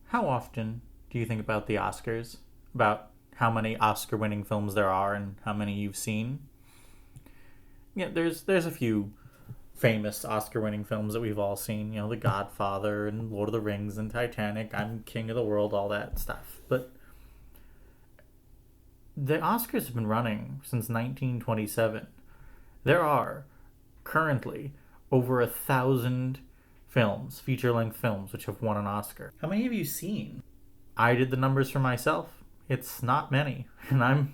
How often do you think about the Oscars? About how many Oscar winning films there are and how many you've seen? Yeah, there's a few famous Oscar winning films that we've all seen, The Godfather and Lord of the Rings and Titanic, I'm King of the World, all that stuff. But the Oscars have been running since 1927. There are currently over 1,000 films, feature length films, which have won an Oscar. How many have you seen? I did the numbers for myself. It's not many, and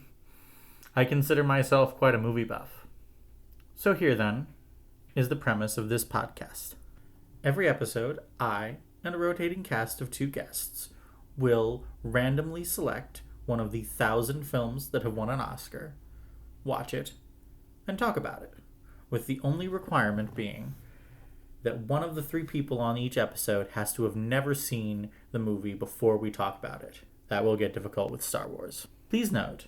I consider myself quite a movie buff. So here then is the premise of this podcast. Every episode, I and a rotating cast of two guests will randomly select one of the 1,000 films that have won an Oscar, watch it, and talk about it, with the only requirement being that one of the three people on each episode has to have never seen the movie before we talk about it. That will get difficult with Star Wars. Please note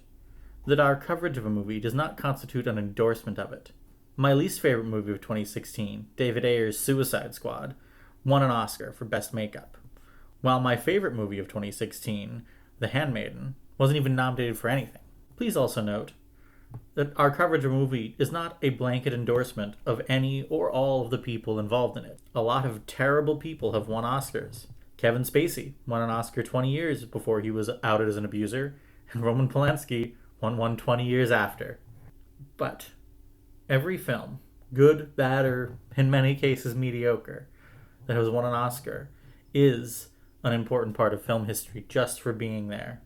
that our coverage of a movie does not constitute an endorsement of it. My least favorite movie of 2016, David Ayer's Suicide Squad, won an Oscar for Best Makeup, while my favorite movie of 2016, The Handmaiden, wasn't even nominated for anything. Please also note that our coverage of a movie is not a blanket endorsement of any or all of the people involved in it. A lot of terrible people have won Oscars. Kevin Spacey won an Oscar 20 years before he was outed as an abuser, and Roman Polanski won one 20 years after. But every film, good, bad, or in many cases mediocre, that has won an Oscar is an important part of film history just for being there.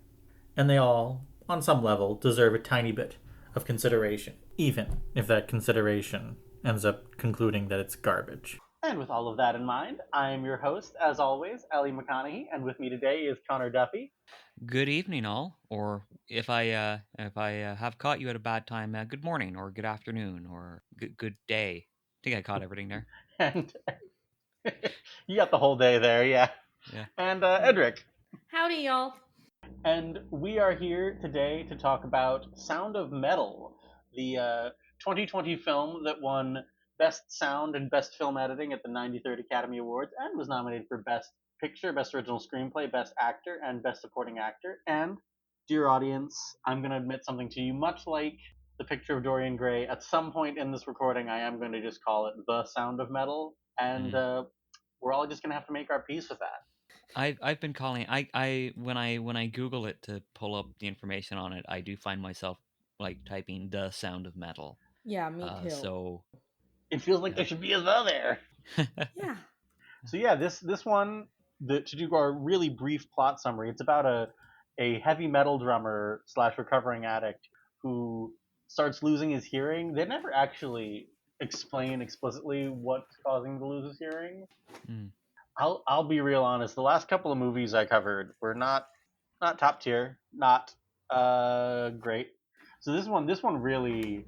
And they all, on some level, deserve a tiny bit of consideration, even if that consideration ends up concluding that it's garbage. And with all of that in mind, I am your host, as always, Ellie McConaughey, and with me today is Connor Duffy. Good evening, all. Or if I have caught you at a bad time, good morning or good afternoon or good day. I think I caught everything there. And you got the whole day there, yeah. Yeah. And Edric. Howdy, y'all. And we are here today to talk about Sound of Metal, the 2020 film that won Best Sound and Best Film Editing at the 93rd Academy Awards and was nominated for Best Picture, Best Original Screenplay, Best Actor, and Best Supporting Actor. And, dear audience, I'm going to admit something to you. Much like The Picture of Dorian Gray, at some point in this recording, I am going to just call it The Sound of Metal. And we're all just going to have to make our peace with that. I've been calling. I when I Google it to pull up the information on it, I do find myself like typing the sound of metal. Yeah, me too. So It feels like there should be a the there. Yeah. So yeah, this one, to do our really brief plot summary, it's about a heavy metal drummer slash recovering addict who starts losing his hearing. They never actually explain explicitly what's causing him to lose his hearing. Mm. I'll be real honest. The last couple of movies I covered were not top tier, not great. So this one really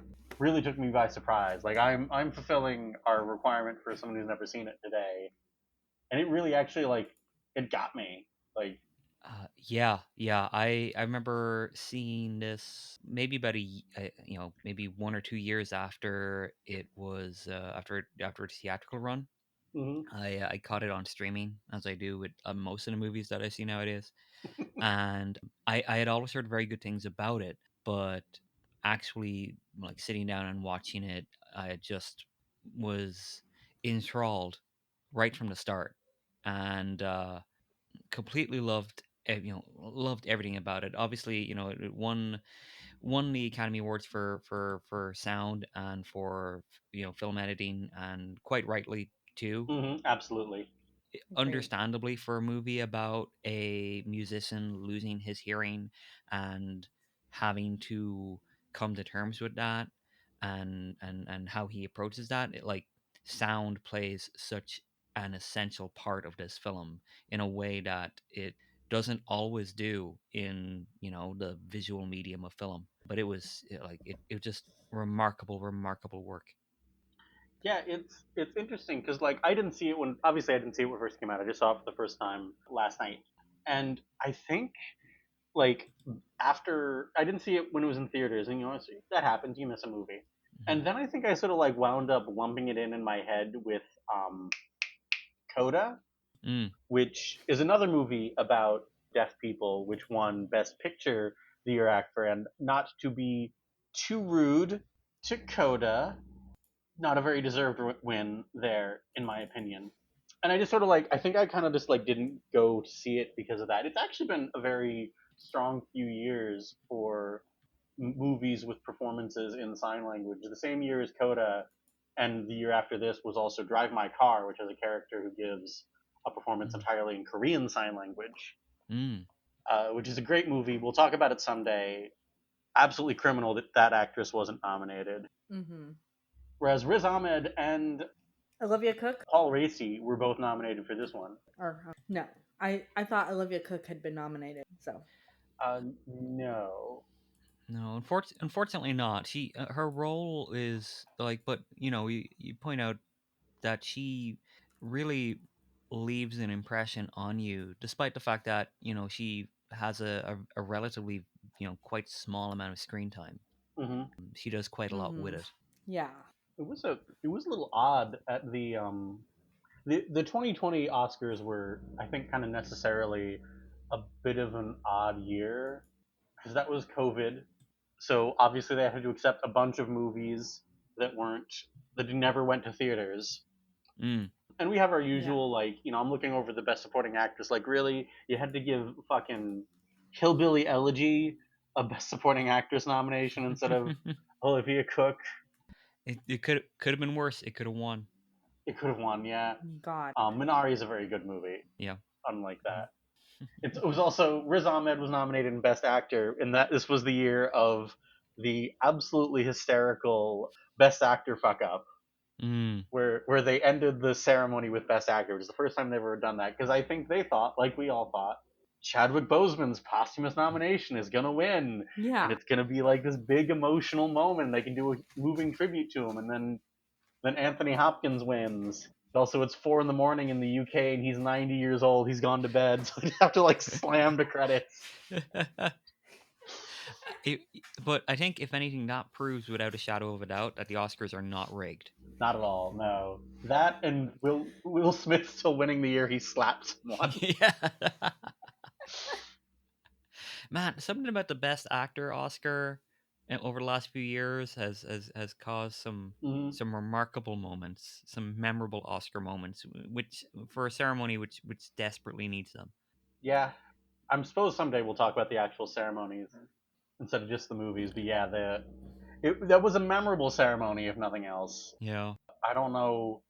took me by surprise. Like I'm fulfilling our requirement for someone who's never seen it today, and it really actually it got me. Like yeah. I remember seeing this maybe about maybe 1 or 2 years after it was after its theatrical run. mhm. I caught it on streaming, as I do with most of the movies that I see nowadays, and I had always heard very good things about it, but actually like sitting down and watching it, I just was enthralled right from the start, and completely loved everything about it. Obviously, it won the Academy Awards for sound and for film editing, and quite rightly too. Absolutely. Great. Understandably, for a movie about a musician losing his hearing and having to come to terms with that, and how he approaches that, like, sound plays such an essential part of this film in a way that it doesn't always do in the visual medium of film. But it was just remarkable work. Yeah, it's interesting because I didn't see it when obviously I didn't see it when it first came out. I just saw it for the first time last night, and I think like after I didn't see it when it was in theaters, and that happens. You miss a movie, Mhm. and then I think I sort of wound up lumping it in my head with Coda. which is another movie about deaf people, which won Best Picture the year after. And not to be too rude to Coda, not a very deserved win there, in my opinion. And I just sort of like, I think I kind of just like didn't go to see it because of that. It's actually been a very strong few years for movies with performances in sign language. The same year as Coda, and the year after this was also Drive My Car, which has a character who gives a performance entirely in Korean Sign Language, which is a great movie. We'll talk about it someday. Absolutely criminal that that actress wasn't nominated. Mm-hmm. Whereas Riz Ahmed and Olivia Cook? Paul Raci were both nominated for this one. Or no. I thought Olivia Cook had been nominated, so. No. No, unfortunately not. She her role is like, but you point out that she really leaves an impression on you, despite the fact that she has a relatively quite small amount of screen time. Mm-hmm. She does quite a lot with it. Yeah. It was a little odd at the 2020 Oscars were, I think, kind of necessarily a bit of an odd year because that was COVID. So obviously they had to accept a bunch of movies that weren't that never went to theaters. Mm. And we have our usual like, I'm looking over the best supporting actress. Like, really, you had to give fucking Hillbilly Elegy a best supporting actress nomination instead of Olivia Cook. It could have been worse. It could have won. It could have won, yeah. God. Minari is a very good movie. Yeah. Unlike that. It was also Riz Ahmed was nominated in Best Actor, and that this was the year of the absolutely hysterical Best Actor fuck up, where they ended the ceremony with Best Actor. It was the first time they've ever done that because I think they thought, like we all thought, Chadwick Boseman's posthumous nomination is gonna win, Yeah. and it's gonna be like this big emotional moment. They can do a moving tribute to him, and then Anthony Hopkins wins. Also, it's 4 a.m. in the UK, and he's 90 years old. He's gone to bed, so they have to like slam the credits. But I think, if anything, that proves without a shadow of a doubt that the Oscars are not rigged. Not at all. No, that and Will Smith still winning the year he slapped someone. Yeah. Man, something about the Best Actor Oscar over the last few years has caused some remarkable moments, some memorable Oscar moments, which for a ceremony which desperately needs them. Yeah, I'm suppose someday we'll talk about the actual ceremonies instead of just the movies. But yeah, that was a memorable ceremony, if nothing else. Yeah. I don't know.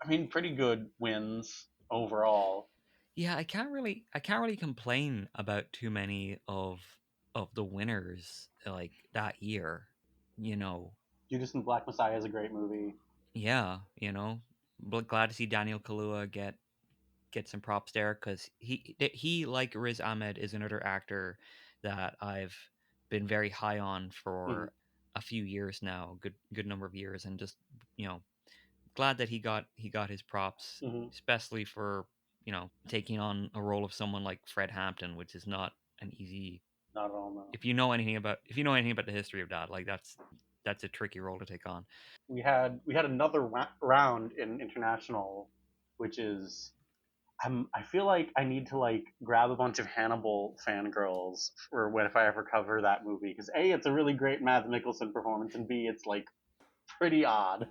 I mean, pretty good wins overall. Yeah, I can't really complain about too many of the winners like that year. Judas and the Black Messiah is a great movie. Yeah, but glad to see Daniel Kaluuya get some props there, because he, like Riz Ahmed, is another actor that I've been very high on for a few years now, good number of years, and just glad that he got his props, especially for taking on a role of someone like Fred Hampton, which is not an easy. Not at all. No. If you know anything about the history of that, like that's a tricky role to take on. We had another round in international, which is I feel like I need to like grab a bunch of Hannibal fangirls for when if I ever cover that movie because A, it's a really great Mads Mikkelsen performance, and B, it's like pretty odd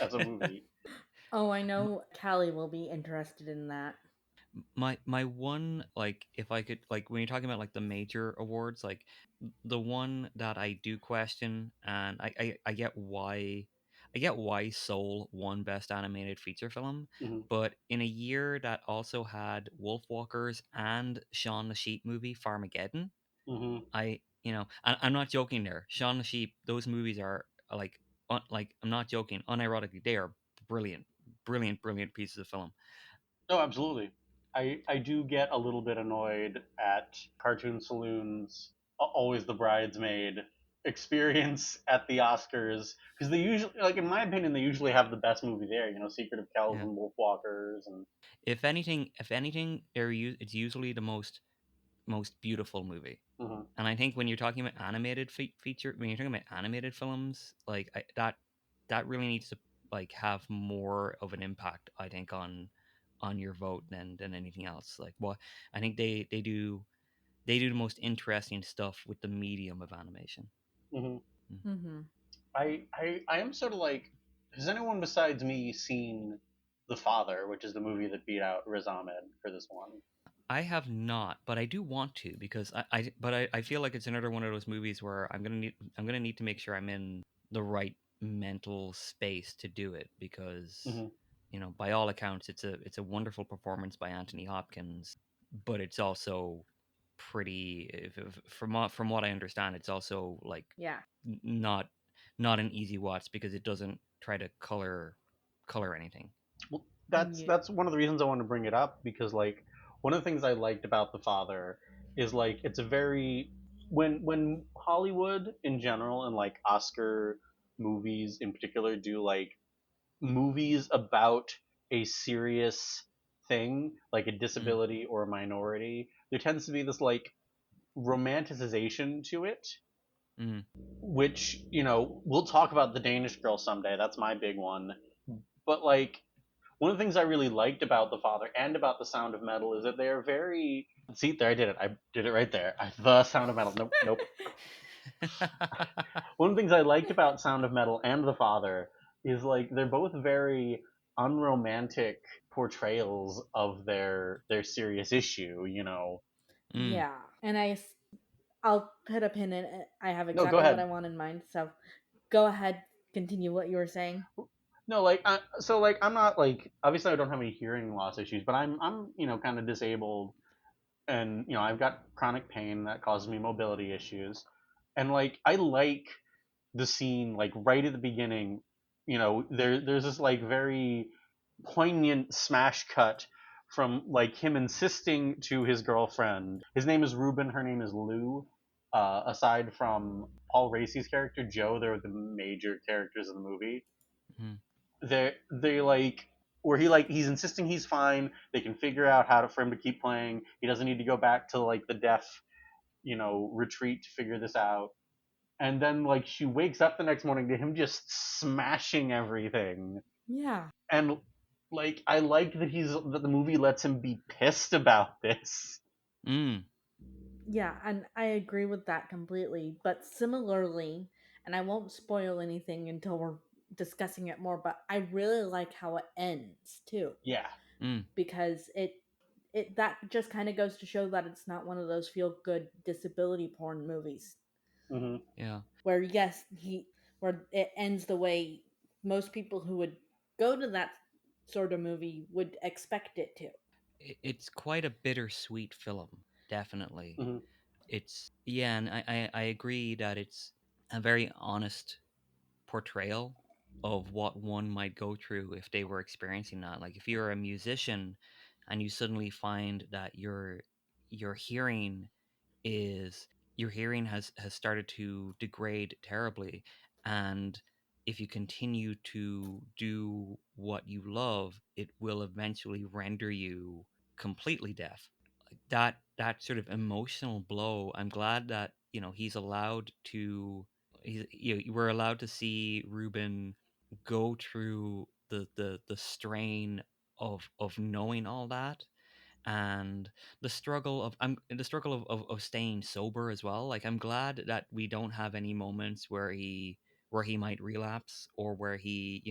as a movie. Oh, I know Callie will be interested in that. My one, like, if I could, like, when you're talking about like the major awards, like the one that I do question, and I get why Soul won Best Animated Feature Film, but in a year that also had Wolfwalkers and Shaun the Sheep movie Farmageddon, I'm not joking there. Shaun the Sheep, those movies are like I'm not joking. Unironically, they are brilliant pieces of film. No, absolutely. I do get a little bit annoyed at Cartoon Saloon's Always the Bridesmaid experience at the Oscars because they usually, like in my opinion, they usually have the best movie there. Secret of Kells and Wolfwalkers, and if anything, it's usually the most beautiful movie. And I think when you're talking about animated when you're talking about animated films, like that really needs to like have more of an impact, I think, on on your vote than anything else. Like, what I think they do the most interesting stuff with the medium of animation. Hmm. Mm-hmm. I am sort of like, has anyone besides me seen The Father, which is the movie that beat out Riz Ahmed for this one? I have not, but I do want to, because I feel like it's another one of those movies where I'm gonna need to make sure I'm in the right mental space to do it, because Hmm. by all accounts it's a wonderful performance by Anthony Hopkins, but it's also pretty, from what I understand, it's also like Yeah. not an easy watch, because it doesn't try to color anything. Well, Yeah. that's one of the reasons I want to bring it up, because like one of the things I liked about The Father is like it's a very, when Hollywood in general and like Oscar movies in particular do like movies about a serious thing like a Mm, disability or a minority, there tends to be this like romanticization to it, mm, which, we'll talk about The Danish Girl someday. That's my big one. But like one of the things I really liked about The Father and about The Sound of Metal is that they are very. See, there I did it. I did it right there. The Sound of Metal. Nope, nope. One of the things I liked about Sound of Metal and The Father is like they're both very unromantic portrayals of their serious issue. mm. Yeah. And I'll put a pin in it. I have No, go exactly what I ahead. want in mind. So go ahead, continue what you were saying. No, like so like I'm not like, obviously I don't have any hearing loss issues, but I'm kind of disabled, and I've got chronic pain that causes me mobility issues, and like I like the scene like right at the beginning. There's this like very poignant smash cut from like him insisting to his girlfriend. His name is Ruben, her name is Lou. Aside from Paul Raci's character Joe, they're the major characters in the movie. Mm. They like where he's insisting he's fine. They can figure out how to for him to keep playing. He doesn't need to go back to like the deaf, retreat to figure this out. And then like she wakes up the next morning to him just smashing everything. Yeah. And like I like that the movie lets him be pissed about this. Mm. Yeah, and I agree with that completely. But similarly, and I won't spoil anything until we're discussing it more, but I really like how it ends too. Yeah. Mm. Because it that just kind of goes to show that it's not one of those feel good disability porn movies Hmm. Yeah. where yes, where it ends the way most people who would go to that sort of movie would expect it to. It's quite a bittersweet film, definitely. Hmm. It's, yeah, and I agree that it's a very honest portrayal of what one might go through if they were experiencing that. Like, if you're a musician and you suddenly find that your hearing is your hearing has started to degrade terribly, and if you continue to do what you love, it will eventually render you completely deaf. Like, that sort of emotional blow, I'm glad that we're allowed to see Ruben go through the strain of knowing all that, and the struggle of staying sober as well. Like, I'm glad that we don't have any moments where he might relapse, or where he's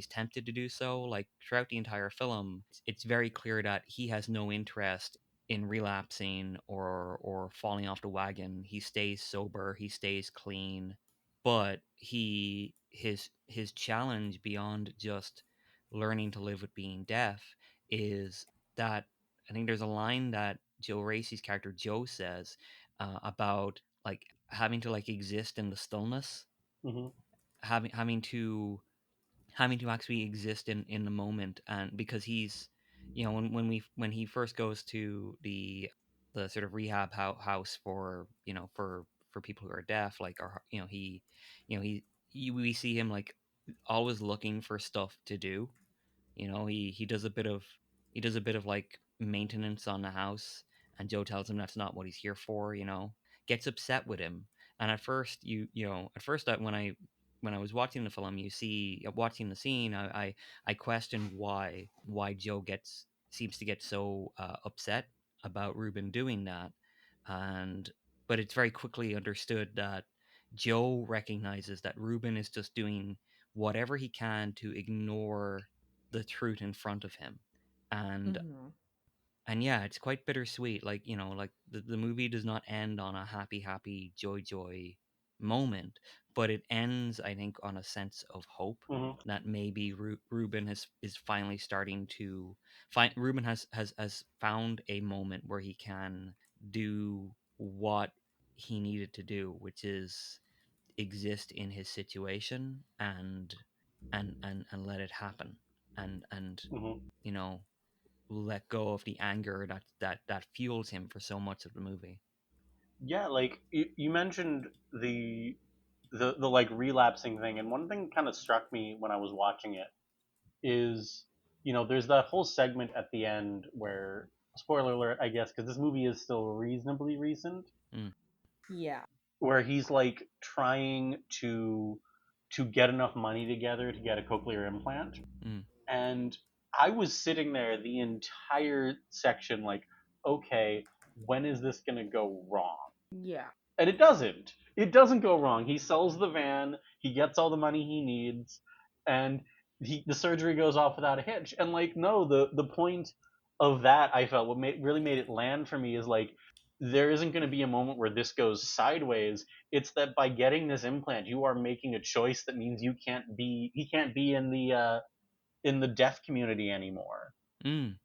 tempted to do so. Like, throughout the entire film, it's very clear that he has no interest in relapsing or falling off the wagon. He stays sober, he stays clean, but his challenge beyond just learning to live with being deaf is that, I think there's a line that Joe Racy's character Joe says, about like having to like exist in the stillness, Hmm. having to actually exist in the moment. And because he's, when he first goes to the sort of rehab house for, for people who are deaf, like, or he, we see him like always looking for stuff to do. He does a bit of like maintenance on the house, and Joe tells him that's not what he's here for. Gets upset with him, and at first, at first, that when I when I was watching the film, watching the scene, I questioned why Joe seems to get so upset about Ruben doing that, and but it's very quickly understood that Joe recognizes that Ruben is just doing whatever he can to ignore the truth in front of him, and Hmm. and yeah, it's quite bittersweet. Like, like the movie does not end on a happy joy moment, but it ends, I think, on a sense of hope Hmm. that maybe Ruben is finally starting to find. Ruben has found a moment where he can do what he needed to do, which is exist in his situation and let it happen, and Hmm. you know let go of the anger that fuels him for so much of the movie. Yeah, like you mentioned the like relapsing thing, and one thing kind of struck me when I was watching it is, there's that whole segment at the end where, spoiler alert, I guess, because this movie is still reasonably recent, Mm, Yeah. where he's like trying to get enough money together to get a cochlear implant. mm, And I was sitting there the entire section like, okay, when is this going to go wrong? Yeah. And it doesn't. It doesn't go wrong. He sells the van, he gets all the money he needs, and the surgery goes off without a hitch. And like, no, the point of that, I felt, really made it land for me is like, there isn't going to be a moment where this goes sideways. It's that by getting this implant, you are making a choice that means he can't be in the deaf community anymore. mm,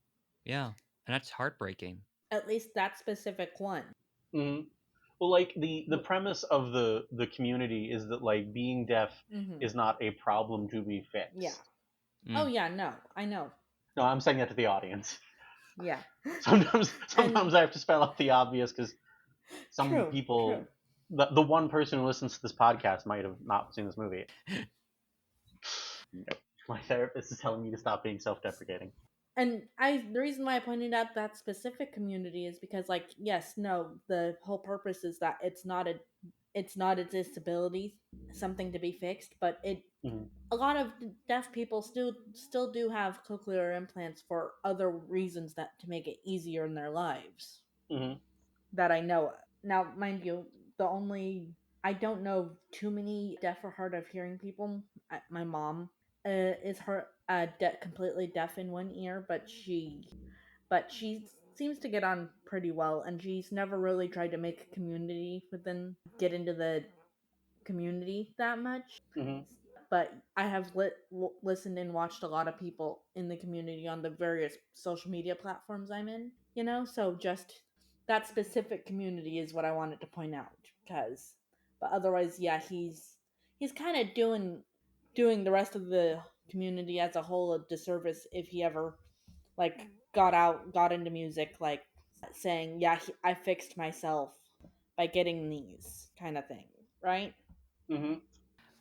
yeah, and that's heartbreaking. At least that specific one. Hmm. Well, like the premise of the community is that like being deaf Mm-hmm. is not a problem to be Yeah. fixed. Oh Mm. yeah, no, I know. No, I'm saying that to the audience. Yeah. And Sometimes I have to spell out the obvious because some true, true. people, the one person who listens to this podcast might have not seen this movie. Nope. My therapist is telling me to stop being self-deprecating. And the reason why I pointed out that specific community is because, like, yes, no, the whole purpose is that it's not a disability, something to be fixed, but Hmm. a lot of deaf people still do have cochlear implants for other reasons that to make it easier in their lives Hmm. that I know of. Now, mind you, the only I don't know too many deaf or hard of hearing people. My mom is completely deaf in one ear, but she seems to get on pretty well, and she's never really tried to make a community get into the community that much. Hmm. But I have listened and watched a lot of people in the community on the various social media platforms I'm in, so just that specific community is what I wanted to point out. Because but otherwise, yeah, he's kind of doing the rest of the community as a whole a disservice if he ever like got into music, like saying, yeah, I fixed myself by getting these kind of thing, right? Hmm.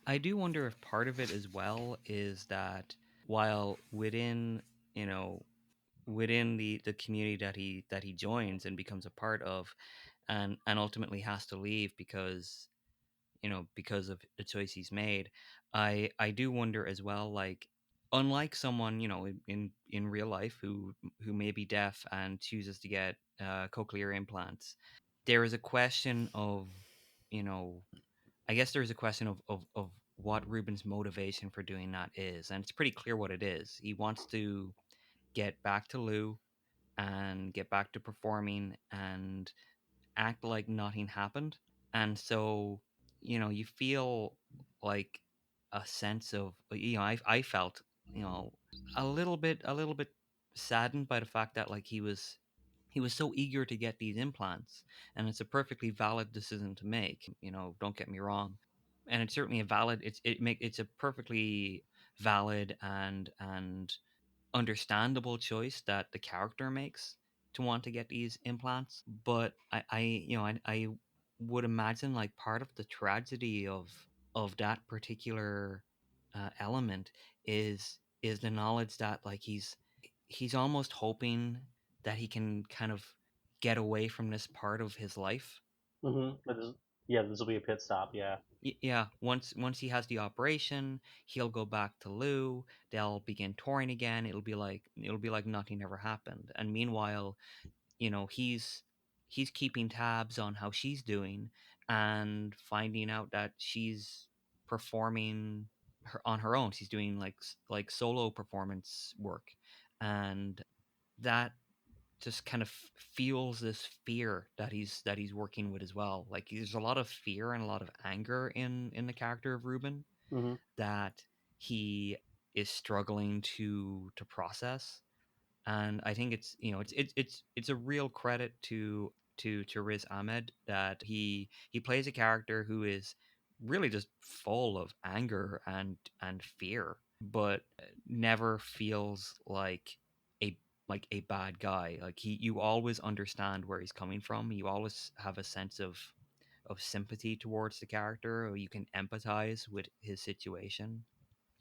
I do wonder if part of it as well is that while you know, within the community that he joins and becomes a part of, and ultimately has to leave because of the choice he's made. I do wonder as well, like, unlike someone in real life who may be deaf and chooses to get cochlear implants, there is a question of you know I guess there's a question of what Ruben's motivation for doing that is, and it's pretty clear what it is. He wants to get back to Lou and get back to performing and act like nothing happened. And so, you feel like a sense of, I felt, you know, a little bit saddened by the fact that like he was so eager to get these implants, and it's a perfectly valid decision to make. Don't get me wrong, and it's certainly it's a perfectly valid and understandable choice that the character makes to want to get these implants. But I would imagine like part of the tragedy of that particular element is the knowledge that like he's almost hoping that he can kind of get away from this part of his life. Hmm. Yeah, this will be a pit stop. Yeah. Yeah, once he has the operation, he'll go back to Lou. They'll begin touring again. It'll be like nothing ever happened. And meanwhile, he's keeping tabs on how she's doing and finding out that she's performing on her own. She's doing like solo performance work, and that just kind of feels this fear that he's working with as well. Like there's a lot of fear and a lot of anger in the character of Ruben Hmm. that he is struggling to process. And I think it's a real credit to Riz Ahmed that he plays a character who is really just full of anger and fear, but never feels a like a bad guy. Like you always understand where he's coming from. You always have a sense of sympathy towards the character, or you can empathize with his situation,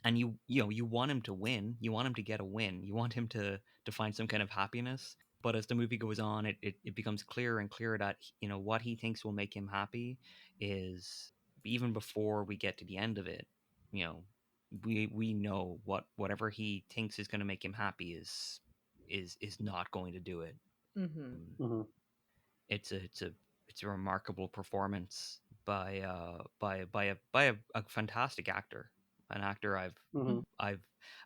and you want him to win. You want him to get a win. You want him to find some kind of happiness. But as the movie goes on, it becomes clearer and clearer that what he thinks will make him happy is, even before we get to the end of it, you know we know whatever he thinks is going to make him happy is not going to do it. Mm-hmm. Hmm. It's a remarkable performance by a fantastic actor, an actor Hmm. I've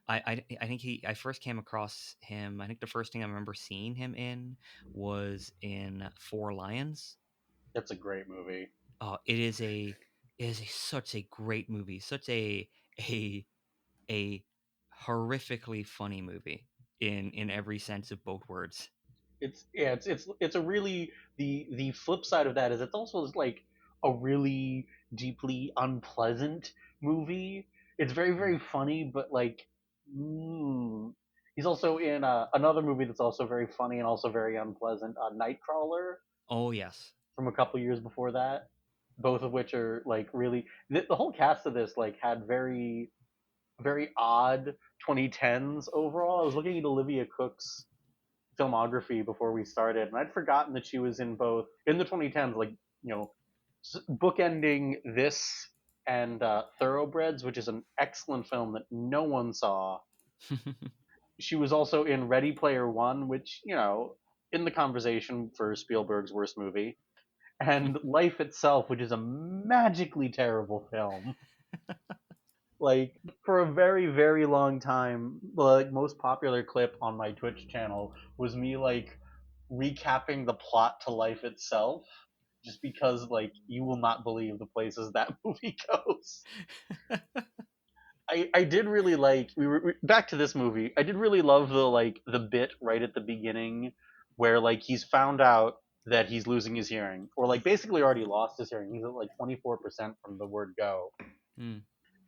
I think I first came across him. I think the first thing I remember seeing him in was in Four Lions. That's a great movie. Oh, such a great movie, such a a horrifically funny movie in every sense of both words. It's a really, the flip side of that is it's also like a really deeply unpleasant movie. It's very very funny, but like, mm, he's also in another movie that's also very funny and also very unpleasant, Nightcrawler, Oh yes. from a couple years before that. Both of which are like really, the whole cast of this like had very very odd 2010s overall. I was looking at Olivia Cook's filmography before we started, and I'd forgotten that she was in both in the 2010s, like, bookending this and Thoroughbreds, which is an excellent film that no one saw. She was also in Ready Player One, which, in the conversation for Spielberg's worst movie, and Life Itself, which is a magically terrible film. Like, for a very very long time, the like most popular clip on my Twitch channel was me like recapping the plot to Life Itself, just because like you will not believe the places that movie goes. I did really like, back to this movie. I did really love the bit right at the beginning where like he's found out that he's losing his hearing, or like basically already lost his hearing. He's at like 24% from the word go, Hmm.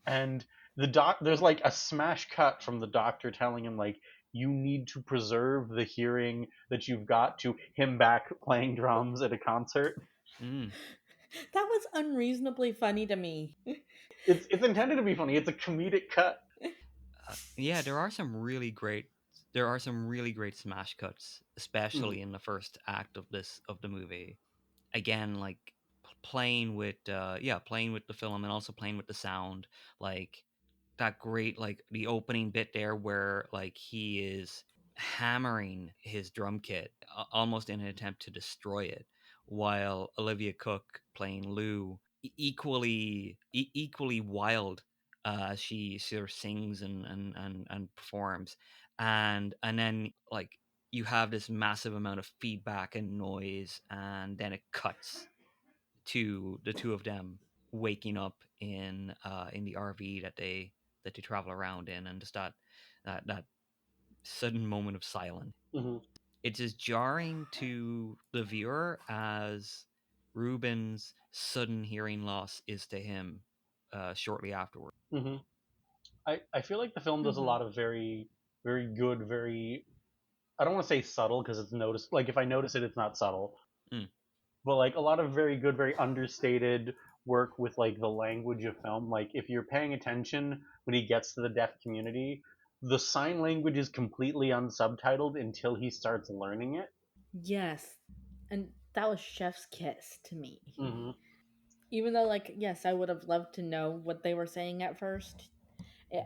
and there's like a smash cut from the doctor telling him like, you need to preserve the hearing that you've got, to him back playing drums at a concert. Mm. That was unreasonably funny to me. It's intended to be funny. It's a comedic cut. Yeah, there are some really great smash cuts, Mm, especially in the first act of the movie. Again, like playing with the film and also playing with the sound, like that great, like the opening bit there where like he is hammering his drum kit almost in an attempt to destroy it, while Olivia Cook playing Lou equally wild, as she sort of sings and performs, and then like you have this massive amount of feedback and noise, and then it cuts to the two of them waking up in the RV that they travel around in, and just that sudden moment of silence. hmm It's as jarring to the viewer as Ruben's sudden hearing loss is to him shortly afterward. hmm I feel like the film does a Mm-hmm. lot of very very good, very, I don't want to say subtle because it's noticed. Like, if I notice it, it's not subtle, Mm, but like a lot of very good, very understated work with like the language of film. Like, if you're paying attention when he gets to the deaf community, the sign language is completely unsubtitled until he starts learning it. Yes. And that was chef's kiss to me. Hmm. Even though, like, yes, I would have loved to know what they were saying at first. It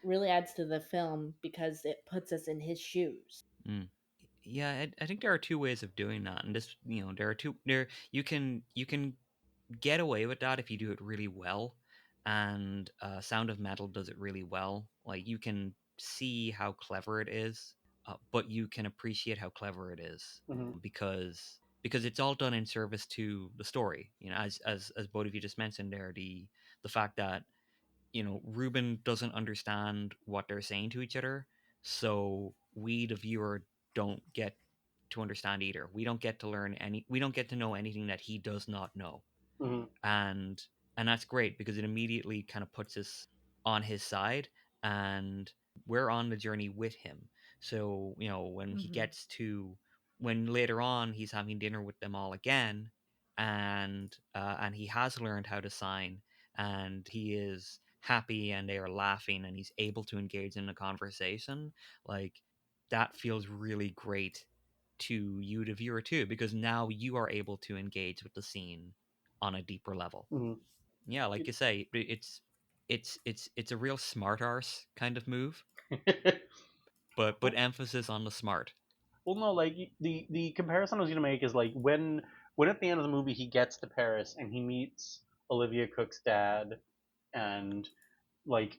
really adds to the film because it puts us in his shoes. Mm. Yeah, I think there are two ways of doing that, and this, there are two there. You can get away with that if you do it really well, and Sound of Metal does it really well. Like you can see how clever it is, but you can appreciate how clever it is Hmm. because it's all done in service to the story. As both of you just mentioned there, the fact that Ruben doesn't understand what they're saying to each other, so we, the viewer, don't get to understand either. We don't get to know anything that he does not know. Hmm. And that's great because it immediately kind of puts us on his side, and we're on the journey with him. So Hmm. when later on he's having dinner with them all again, and he has learned how to sign, and he is happy and they are laughing and he's able to engage in a conversation, like that feels really great to you, the viewer, too, because now you are able to engage with the scene on a deeper level. Hmm. Yeah, like you say, it's a real smart arse kind of move, but Well, emphasis on the smart. well, no, like the comparison I was gonna make is like when at the end of the movie he gets to Paris and he meets Olivia Cook's dad, and like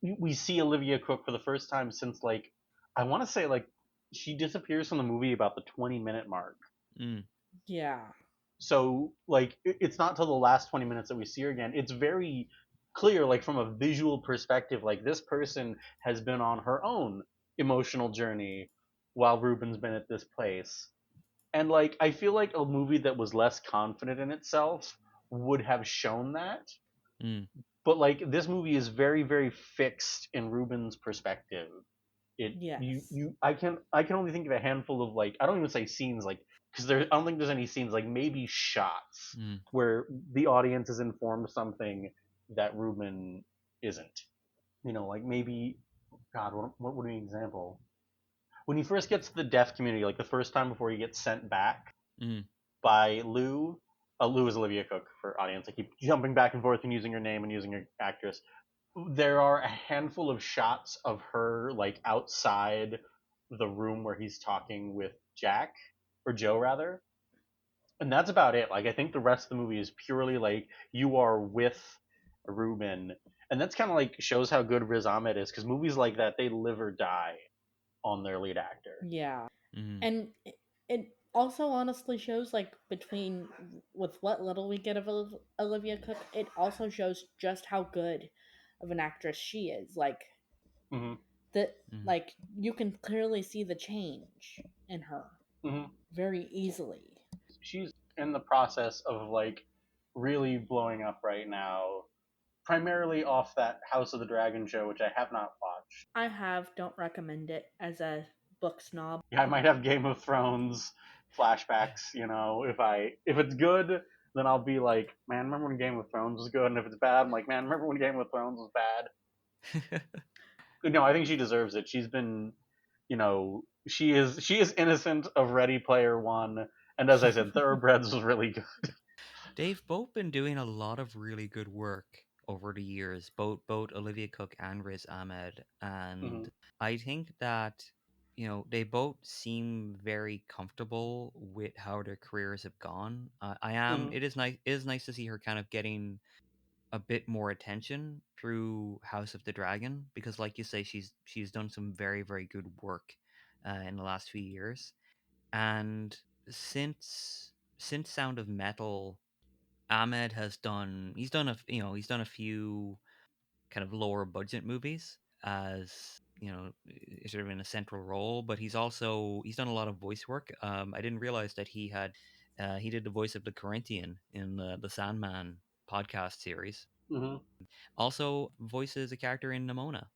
we see Olivia Cook for the first time since like I want to say like she disappears from the movie about the 20-minute mark. Mm, Yeah. So like it's not till the last 20 minutes that we see her again. It's very clear, like from a visual perspective, like this person has been on her own emotional journey while Ruben's been at this place. And like I feel like a movie that was less confident in itself would have shown that. mm, But like this movie is very, very fixed in Ruben's perspective. It Yes. you I can only think of a handful of like I don't even say scenes like because there I don't think there's any scenes like maybe shots mm, where the audience is informed something that Ruben isn't. Like maybe God, what would be an example? When he first gets to the deaf community, like the first time before he gets sent back mm, by Lou. Lou is Olivia Cook for audience. I keep jumping back and forth and using her name and using her actress. There are a handful of shots of her like outside the room where he's talking with Jack or Joe rather, and that's about it. Like I think the rest of the movie is purely like you are with Ruben, and that's kind of like shows how good Riz Ahmed is because movies like that they live or die on their lead actor. Yeah. mm, And it also honestly shows, like, between with what little we get of Olivia Cook, it also shows just how good of an actress she is. Like, Hmm. that, mm. like, you can clearly see the change in her Hmm. very easily. She's in the process of like really blowing up right now, primarily off that House of the Dragon show, which I have not watched. Don't recommend it as a book snob. Yeah, I might have Game of Thrones flashbacks. If it's good, then I'll be like, man, remember when Game of Thrones was good? And if it's bad, I'm like, man, remember when Game of Thrones was bad? No, I think she deserves it. She's been, she is innocent of Ready Player One, and as I said, Thoroughbreds was really good. They've both been doing a lot of really good work over the years, both Olivia Cook and Riz Ahmed, Hmm. and I think that they both seem very comfortable with how their careers have gone. I am. Hmm. It is nice to see her kind of getting a bit more attention through House of the Dragon because, like you say, she's done some very very good work in the last few years, and since Sound of Metal, Ahmed he's done a few kind of lower budget movies as sort of in a central role, but he's done a lot of voice work. I didn't realize that he did the voice of the Corinthian in the Sandman podcast series. Hmm. Also voices a character in Nimona.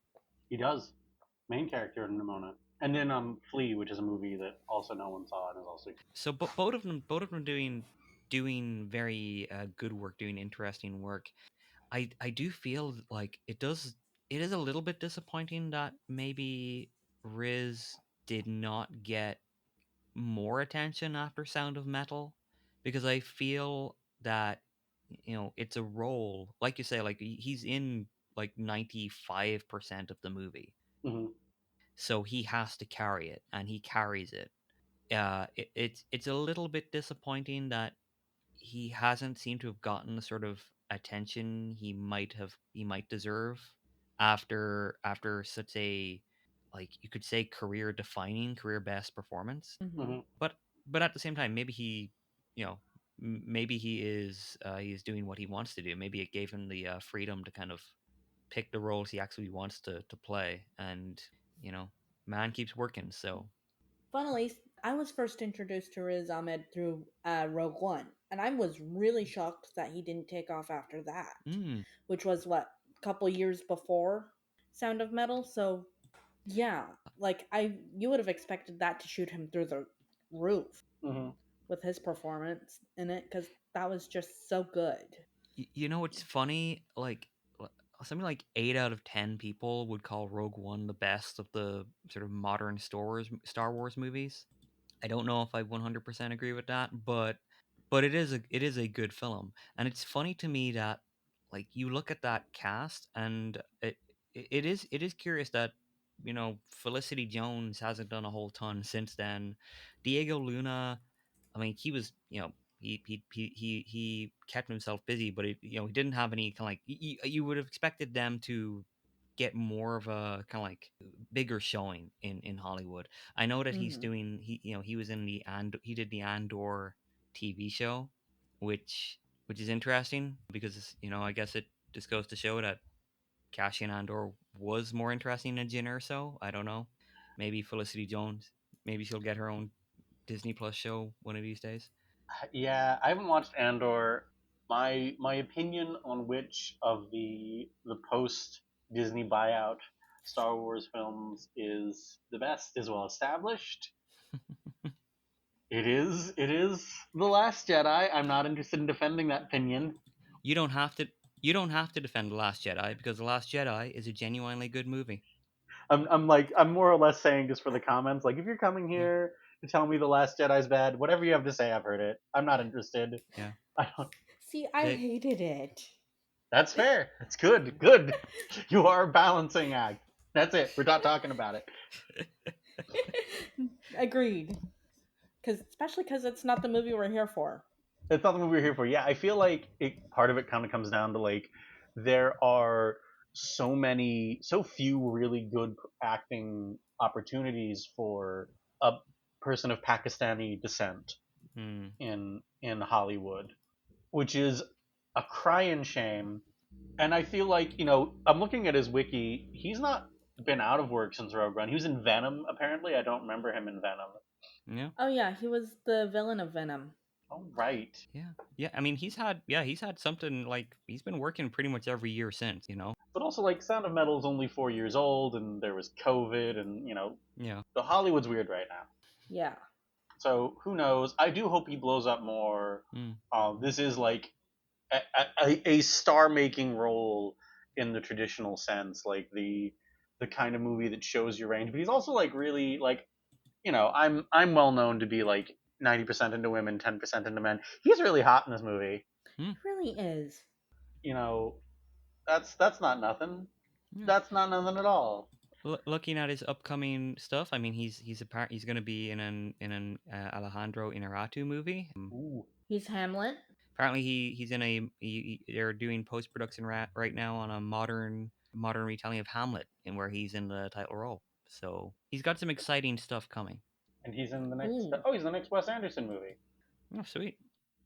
He does. Main character in Nimona. And then Flea, which is a movie that also no one saw and is also. So both of them doing very good work, doing interesting work. I do feel like it is a little bit disappointing that maybe Riz did not get more attention after Sound of Metal, because I feel that it's a role, like you say, like he's in like 95% of the movie, Hmm. so he has to carry it, and he carries it. It's a little bit disappointing that he hasn't seemed to have gotten the sort of attention he might deserve after such a, like, you could say, career defining, career best performance. Mm-hmm. Hmm. But at the same time, maybe he, maybe he is doing what he wants to do. Maybe it gave him the freedom to kind of pick the roles he actually wants to play, and you know man keeps working. So Funnily, I was first introduced to Riz Ahmed through Rogue One, and I was really shocked that he didn't take off after that, mm, which was what, a couple years before Sound of Metal. So yeah, like you would have expected that to shoot him through the roof Hmm. with his performance in it, because that was just so good. it's funny, like, something like 8 out of 10 people would call Rogue One the best of the sort of modern Star Wars movies. I don't know if I 100% agree with that, but it is a good film. And it's funny to me that, like, you look at that cast, and it is curious that Felicity Jones hasn't done a whole ton since then. Diego Luna, I mean, he was, he kept himself busy, but he didn't have any kind of, like, you would have expected them to get more of a kind of like bigger showing in Hollywood. I know that he's Hmm. doing he was in the and he did the Andor TV show, which is interesting because I guess it just goes to show that Cassian Andor was more interesting than Jyn Erso. I don't know. Maybe Felicity Jones. Maybe she'll get her own Disney Plus show one of these days. Yeah, I haven't watched Andor. My opinion on which of the post Disney buyout Star Wars films is the best is well established. It is The Last Jedi. I'm not interested in defending that opinion. You don't have to. You don't have to defend The Last Jedi, because The Last Jedi is a genuinely good movie. I'm more or less saying just for the comments. Like, if you're coming Yeah, here to tell me The Last Jedi's bad, whatever you have to say, I've heard it. I'm not interested. yeah. I don't. See, I They hated it. That's fair. That's good. Good. You are a balancing act. That's it. We're not talking about it. Agreed. Because especially because it's not the movie we're here for. It's not the movie we're here for. Yeah, I feel like part of it kind of comes down to, like, there are so few really good acting opportunities for a person of Pakistani descent hmm. in Hollywood, which is a crying shame. And I feel like, I'm looking at his wiki. He's not been out of work since Rogue One. He was in Venom, apparently. I don't remember him in Venom. Yeah, Oh yeah, he was the villain of Venom. Oh, right. yeah, yeah. I mean, he's had something, like, he's been working pretty much every year since. But also, like, Sound of Metal is only 4 years old, and there was COVID, and, Yeah. the Hollywood's weird right now. Yeah. So who knows? I do hope he blows up more. Mm. This is like a star-making role in the traditional sense, like the kind of movie that shows your range. But he's also, like, really, like, I'm well known to be like 90% into women, 10% into men. He's really hot in this movie. Mm. It really is. You know, that's not nothing. Yeah. That's not nothing at all. Looking at his upcoming stuff, I mean, he's going to be in an Alejandro Inarritu movie. Ooh. He's Hamlet. Apparently, he's in they're doing post production right now on a modern retelling of Hamlet, and where he's in the title role. So he's got some exciting stuff coming. And he's in the next. Ooh. Oh, he's in the next Wes Anderson movie. Oh, sweet.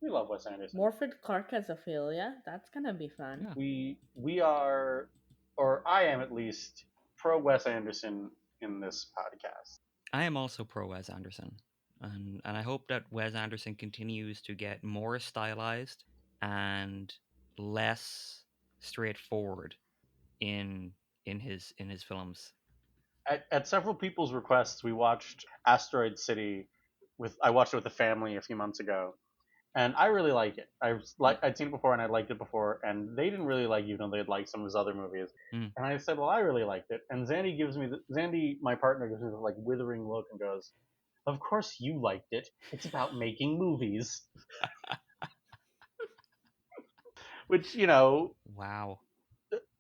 We love Wes Anderson. Morford Clark as Ophelia. That's gonna be fun. Yeah. We are, or I am at least, pro Wes Anderson in this podcast. I am also pro Wes Anderson, and I hope that Wes Anderson continues to get more stylized and less straightforward in in his films. At several people's requests, we watched Asteroid City. I watched it with the family a few months ago, and I really like it. I'd seen it before, and I liked it before, and they didn't really like it, even though they'd liked some of his other movies. Mm. And I said, well, I really liked it. And Zandy, my partner, gives me the, like, withering look and goes, "Of course you liked it. It's about making movies." Which, Wow.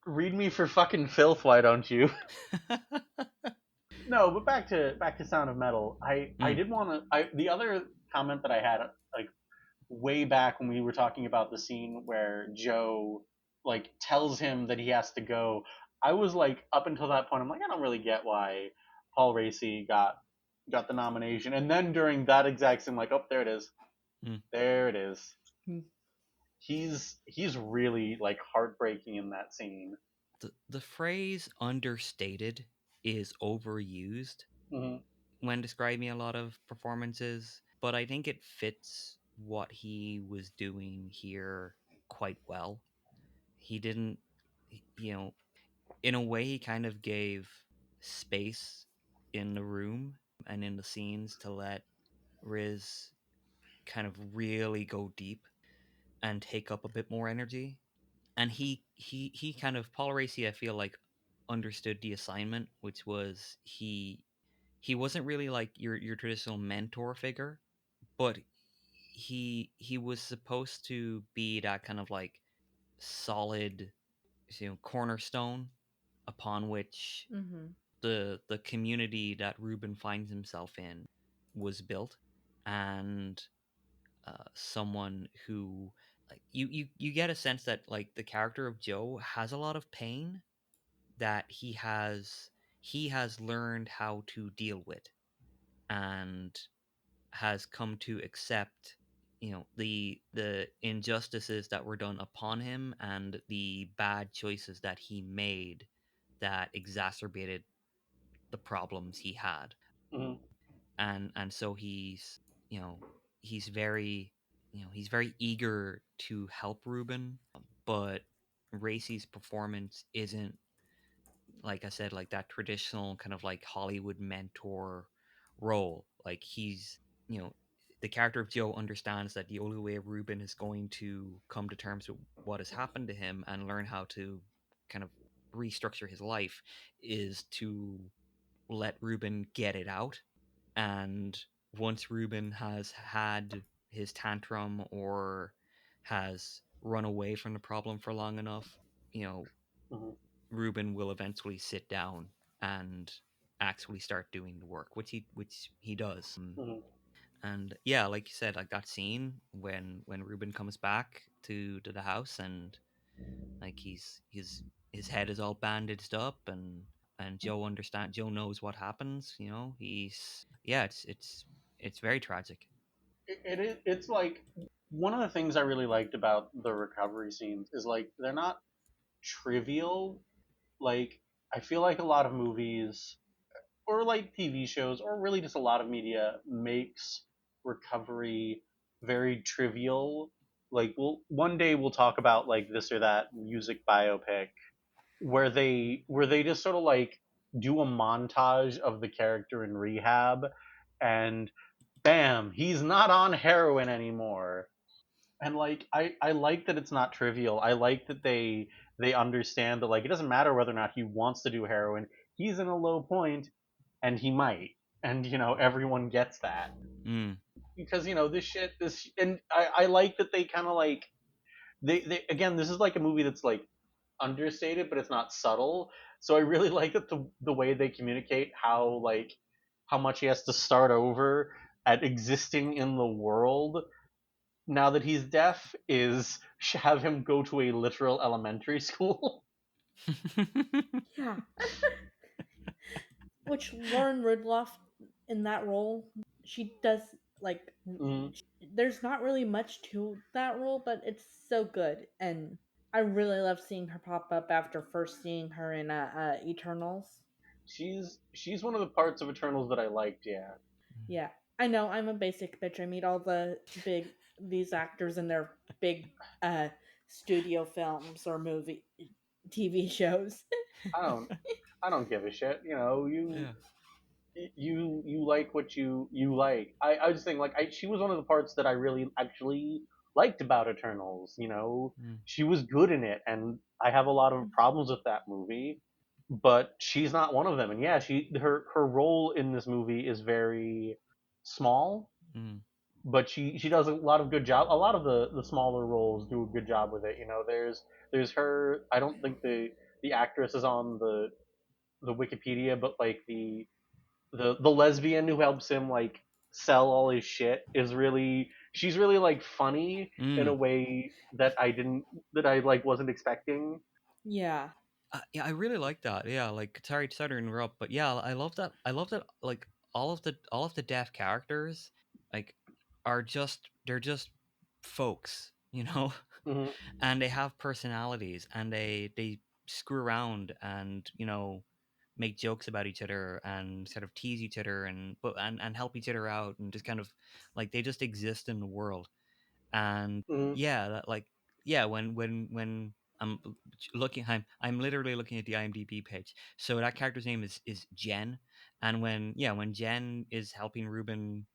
read me for fucking filth, why don't you? No, but back to Sound of Metal. I Mm, did want to. I The other comment that I had, like, way back when we were talking about the scene where Joe, like, tells him that he has to go. I was like, up until that point, I'm like, I don't really get why Paul Raci got the nomination. And then during that exact scene, like, oh, there it is, mm. there it is. Hmm. He's really, like, heartbreaking in that scene. The phrase understated is overused Hmm. when describing a lot of performances, but I think it fits what he was doing here quite well. He didn't, you know, in a way, he kind of gave space in the room and in the scenes to let Riz kind of really go deep and take up a bit more energy. And he kind of Paul Raci, I feel like, understood the assignment, which was he wasn't really like your traditional mentor figure, but he was supposed to be that kind of like solid, cornerstone upon which Mm-hmm. the community that Ruben finds himself in was built, and someone who, like, you get a sense that, like, the character of Joe has a lot of pain that he has learned how to deal with, and has come to accept, the injustices that were done upon him and the bad choices that he made that exacerbated the problems he had. Hmm. And so you know he's very eager to help Ruben, but Racy's performance isn't, like I said, like that traditional kind of like Hollywood mentor role. Like, you know the character of Joe understands that the only way Ruben is going to come to terms with what has happened to him and learn how to kind of restructure his life is to let Ruben get it out. And once Ruben has had his tantrum or has run away from the problem for long enough, you know, Hmm. Ruben will eventually sit down and actually start doing the work, which he does. Hmm. And yeah, like you said, like that scene when Ruben comes back to the house, and like his head is all bandaged up, and Joe knows what happens. Yeah, it's very tragic. It's like, one of the things I really liked about the recovery scenes is, like, they're not trivial. Like, I feel like a lot of movies, or like TV shows, or really just a lot of media, makes recovery very trivial. Like, one day we'll talk about, like, this or that music biopic where they just sort of, like, do a montage of the character in rehab, and bam, he's not on heroin anymore. And, like, I like that it's not trivial. I like that they understand that, like, it doesn't matter whether or not he wants to do heroin. He's in a low point, and he might, and, everyone gets that, Mm, because, and I like that they kind of, like, they again, this is like a movie that's, like, understated, but it's not subtle. So I really like that the way they communicate how, like, how much he has to start over at existing in the world now that he's deaf is have him go to a literal elementary school. Yeah. Which Lauren Ridloff in that role, she does like. Mm. There's not really much to that role, but it's so good, and I really love seeing her pop up after first seeing her in Eternals. She's one of the parts of Eternals that I liked. Yeah. Yeah, I know. I'm a basic bitch. I meet all these actors in their big uh studio films or TV shows. I don't I don't give a shit. yeah. You like what you like. I just think, like, she was one of the parts that I really actually liked about Eternals. Mm, She was good in it, and I have a lot of problems with that movie, but she's not one of them. And yeah, her role in this movie is very small, mm, but she does a lot of good job. A lot of the smaller roles do a good job with it. You know, there's her. I don't think the actress is on the Wikipedia, but like the lesbian who helps him like sell all his shit is really she's really like funny in a Mm. way that I like wasn't expecting. Yeah. Yeah, I really like that. Yeah, like sorry to interrupt, but yeah, I love that. I love that. Like all of the deaf characters, like, are just they're just folks, you know, Hmm. and they have personalities, and they screw around and make jokes about each other and sort of tease each other and help each other out and just kind of like they just exist in the world. And Hmm. yeah, that like yeah, when I'm looking, I'm literally looking at the IMDb page. So that character's name is Jen, and when Jen is helping Ruben,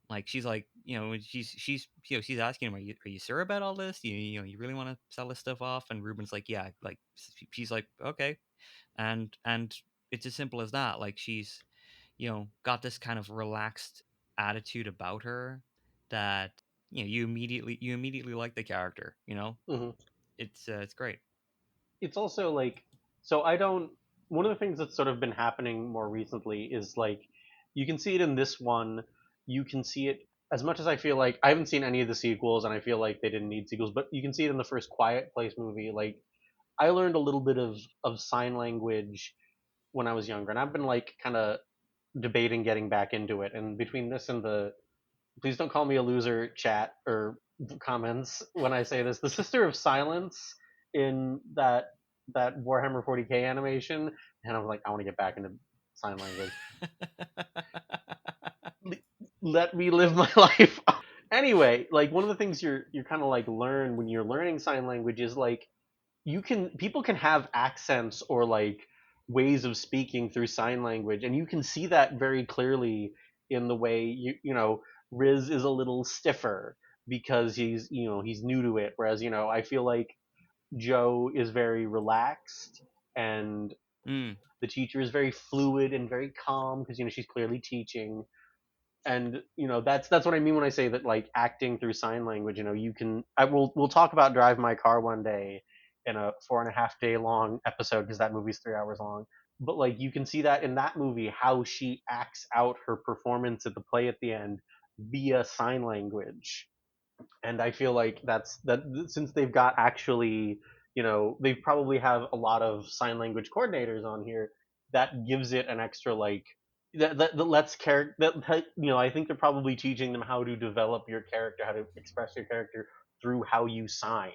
like she's like, she's asking him, are you sure about all this? You really want to sell this stuff off? And Ruben's like, yeah, like she's like, okay, and it's as simple as that. Like she's got this kind of relaxed attitude about her that you immediately like the character. Hmm. It's great. It's also like so I don't one of the things that's sort of been happening more recently is like you can see it in this one. You can see it as much as I feel like I haven't seen any of the sequels and I feel like they didn't need sequels, but you can see it in the first Quiet Place movie. Like I learned a little bit of sign language when I was younger, and I've been like kind of debating getting back into it. And between this and the please don't call me a loser chat or comments when I say this, the Sister of Silence in that Warhammer 40k animation, and I was like, I want to get back into sign language. Let me live my life. Anyway, like one of the things you're kind of like learn when you're learning sign language is like people can have accents or like ways of speaking through sign language, and you can see that very clearly in the way Riz is a little stiffer because he's new to it, whereas I feel like Joe is very relaxed, and Mm. the teacher is very fluid and very calm because she's clearly teaching. And that's what I mean when I say that, like, acting through sign language, you can we'll talk about Drive My Car one day in a 4.5 day long episode because that movie's 3 hours long. But like you can see that in that movie how she acts out her performance at the play at the end via sign language. And I feel like that since they've got actually, they probably have a lot of sign language coordinators on here, that gives it an extra like that lets character that I think they're probably teaching them how to develop your character, how to express your character through how you sign,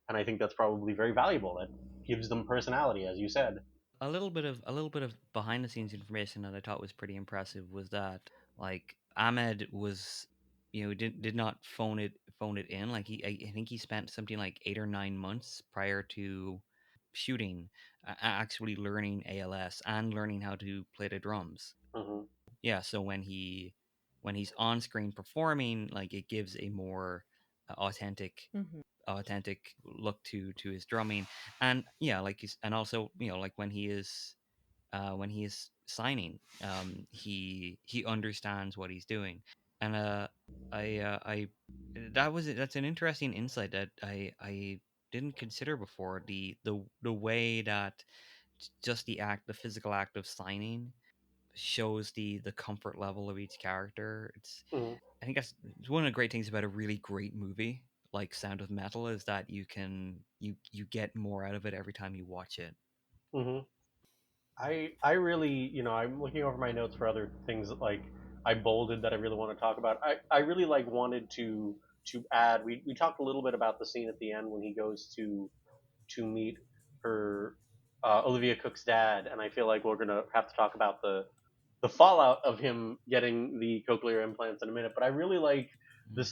and I think that's probably very valuable. That gives them personality, as you said. A little bit of behind the scenes information that I thought was pretty impressive was that, like, Ahmed was, did not phone it in. Like, I think he spent something like 8 or 9 months prior to shooting, actually learning ALS and learning how to play the drums. Hmm. Yeah, so when he's on screen performing, like, it gives a more authentic Mm-hmm. authentic look to his drumming. And yeah, like he's and also, like when he is signing, he understands what he's doing. And I that's an interesting insight that I didn't consider before, the way that just the physical act of signing shows the comfort level of each character. Hmm. I think that's one of the great things about a really great movie like Sound of Metal, is that you get more out of it every time you watch it. Hmm. I really, I'm looking over my notes for other things that like I bolded that I really want to talk about. I really like wanted to add. We talked a little bit about the scene at the end when he goes to meet her Olivia Cook's dad, and I feel like we're gonna have to talk about the fallout of him getting the cochlear implants in a minute. But I really like the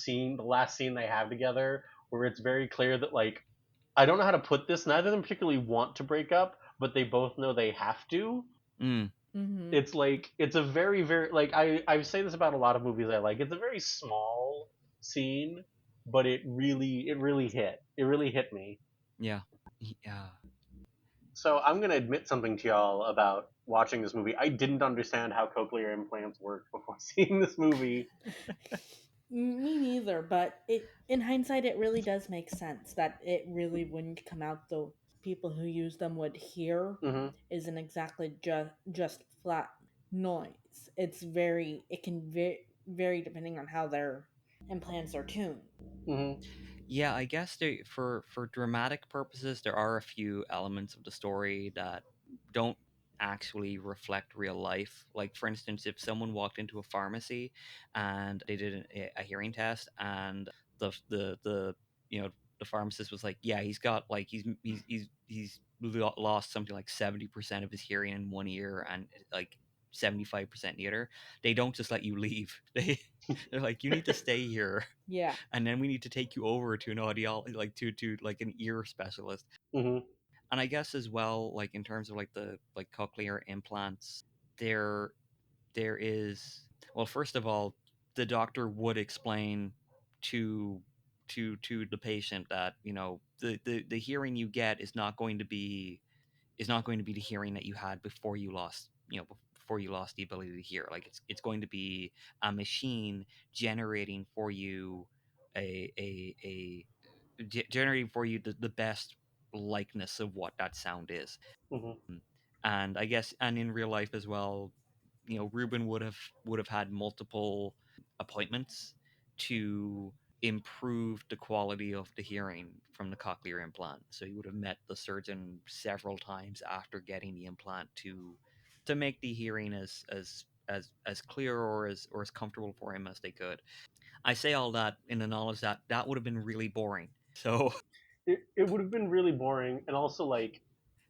last scene they have together, where it's very clear that like I don't know how to put this. Neither of them particularly want to break up, but they both know they have to. Mm, Mm-hmm. It's like it's a very very like I say this about a lot of movies I like. It's a very small scene, but it really hit me. yeah. Yeah. So I'm gonna admit something to y'all about watching this movie. I didn't understand how cochlear implants worked before seeing this movie. Me neither, but it in hindsight it really does make sense that it really wouldn't come out the people who use them would hear Hmm. isn't exactly just flat noise. It can vary depending on how their implants are tuned. Hmm. Yeah, I guess for dramatic purposes, there are a few elements of the story that don't actually reflect real life. Like, for instance, if someone walked into a pharmacy and they did a hearing test, and the you know the pharmacist was like, yeah, he's got like lost something like 70% of his hearing in one ear and like 75% in the other. They don't just let you leave. They're like, you need to stay here, Yeah. and then we need to take you over to an like to like an ear specialist. Hmm. And I guess as well, like in terms of like the like cochlear implants, there there is, well, first of all, the doctor would explain to to the patient that, the hearing you get is not going to be the hearing that you had before you lost, before you lost the ability to hear. Like, it's going to be a machine generating for you a generating for you the best likeness of what that sound is. Hmm. And I guess, and in real life as well, Ruben would have had multiple appointments to improve the quality of the hearing from the cochlear implant. So he would have met the surgeon several times after getting the implant to make the hearing as clear or as comfortable for him as they could. I say all that in the knowledge that that would have been really boring. So, It would have been really boring, and also like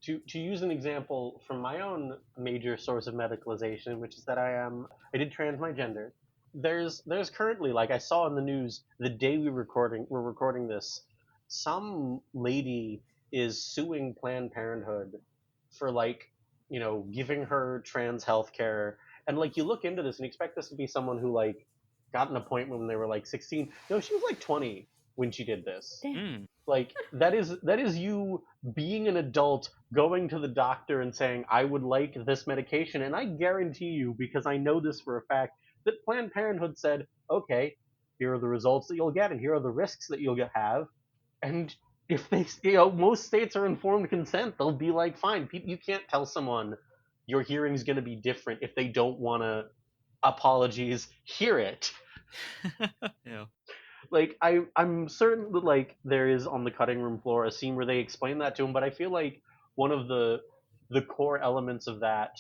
to use an example from my own major source of medicalization, which is that I did trans my gender. There's currently, like I saw in the news the day we're recording this, some lady is suing Planned Parenthood for like, giving her trans health care. And like you look into this and expect this to be someone who like got an appointment when they were like 16. No, she was like 20 when she did this. Damn. mm, Like that is you being an adult going to the doctor and saying, I would like this medication. And I guarantee you, because I know this for a fact, that Planned Parenthood said, okay, here are the results that you'll get and here are the risks that have. And if they, most states are informed consent, they'll be like, fine. You can't tell someone your hearing's going to be different if they don't want to, apologies, hear it. yeah. Like I'm certain that like there is on the cutting room floor a scene where they explain that to him, but I feel like one of the core elements of that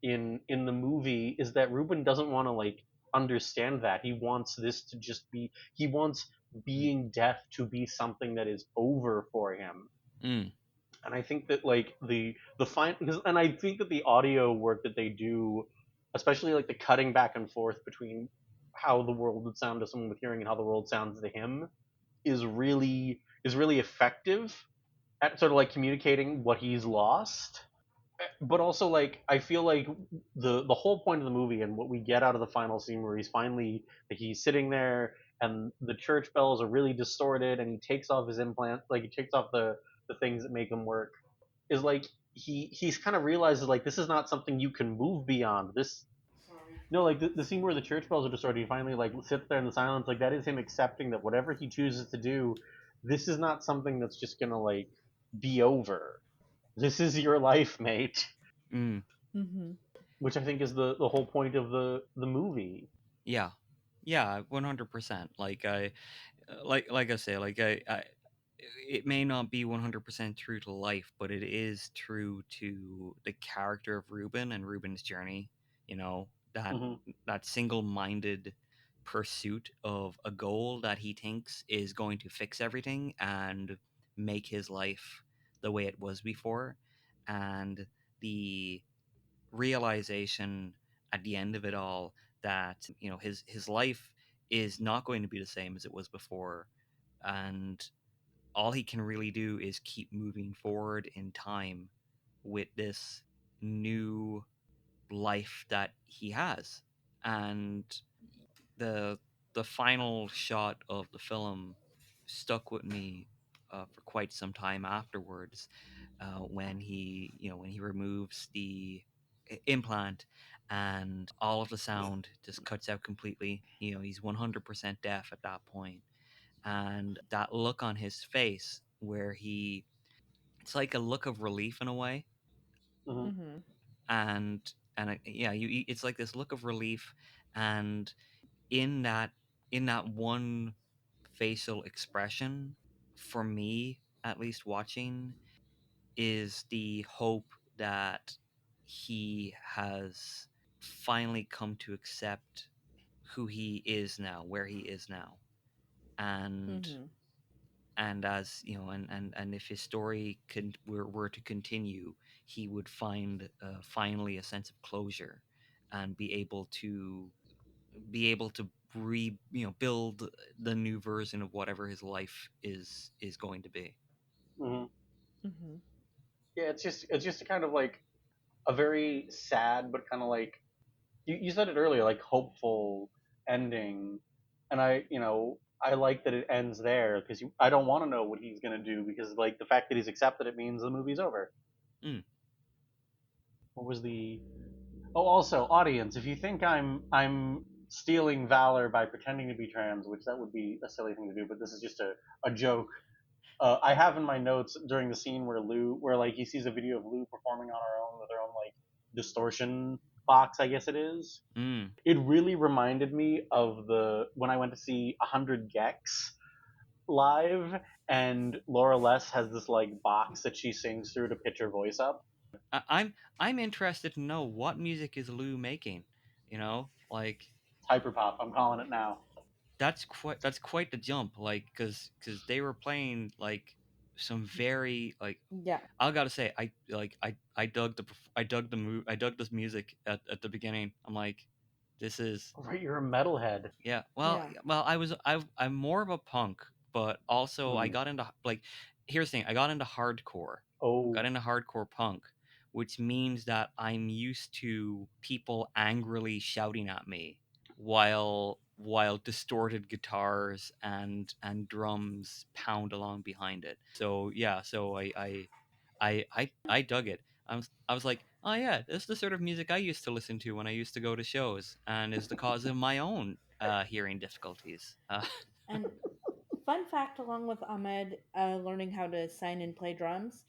in the movie is that Ruben doesn't want to like understand that. He wants this to just be, he wants being deaf to be something that is over for him. Mm, And I think that like the fine, and I think that the audio work that they do, especially like the cutting back and forth between how the world would sound to someone with hearing and how the world sounds to him, is really effective at sort of like communicating what he's lost. But also like I feel like the whole point of the movie and what we get out of the final scene where he's sitting there and the church bells are really distorted and he takes off his implant, like he takes off the things that make him work, is like he's kind of realizes like this is not something you can move beyond this. No, like the scene where the church bells are distorted, he finally like sits there in the silence, like that is him accepting that whatever he chooses to do, this is not something that's just gonna like be over. This is your life, mate. mm, Mm-hmm. Which I think is the whole point of the movie. yeah. Yeah, 100%. Like I say, it may not be 100% true to life, but it is true to the character of Ruben and Ruben's journey. You know, that Hmm. that single-minded pursuit of a goal that he thinks is going to fix everything and make his life the way it was before, and the realization at the end of it all that, his life is not going to be the same as it was before, and all he can really do is keep moving forward in time with this new life that he has. And the the final shot of the film stuck with me for quite some time afterwards, when he removes implant, and all of the sound just cuts out completely. He's 100% deaf at that point, and that look on his face where it's like a look of relief in a way, Hmm. Mm-hmm. and it's like this look of relief, and in that one facial expression, for me at least watching, is the hope that he has finally come to accept who he is now, where he is now, and Mm-hmm. as and if his story were to continue, he would find finally a sense of closure, and be able to build the new version of whatever his life is going to be. Hmm. Mm-hmm. Yeah, it's just a kind of like a very sad but kind of like you said it earlier, like hopeful ending, and I like that it ends there because I don't want to know what he's gonna do because like the fact that he's accepted it means the movie's over. Mm. What was the Oh, also, audience, if you think I'm stealing valor by pretending to be trans, which that would be a silly thing to do, but this is just a joke. I have in my notes during the scene where like he sees a video of Lou performing on her own with her own like distortion box, I guess it is. Mm. It really reminded me of the when I went to see 100 Gex live, and Laura Less has this like box that she sings through to pitch her voice up. I'm interested to know what music is Lou making. Like Hyperpop, I'm calling it now. that's quite the jump. Like because they were playing like some very like Yeah. I gotta say I dug this music at the beginning. I'm like, this is Right, you're a metalhead. yeah. Well, Yeah. I'm more of a punk, but also I Hmm. got into like here's the thing. I got into hardcore. Oh, Got into hardcore punk, which means that I'm used to people angrily shouting at me while distorted guitars and drums pound along behind it. So yeah, so I dug it. I was like, oh yeah, this is the sort of music I used to listen to when I used to go to shows, and is the cause of my own hearing difficulties. And fun fact, along with Ahmed learning how to sign and play drums,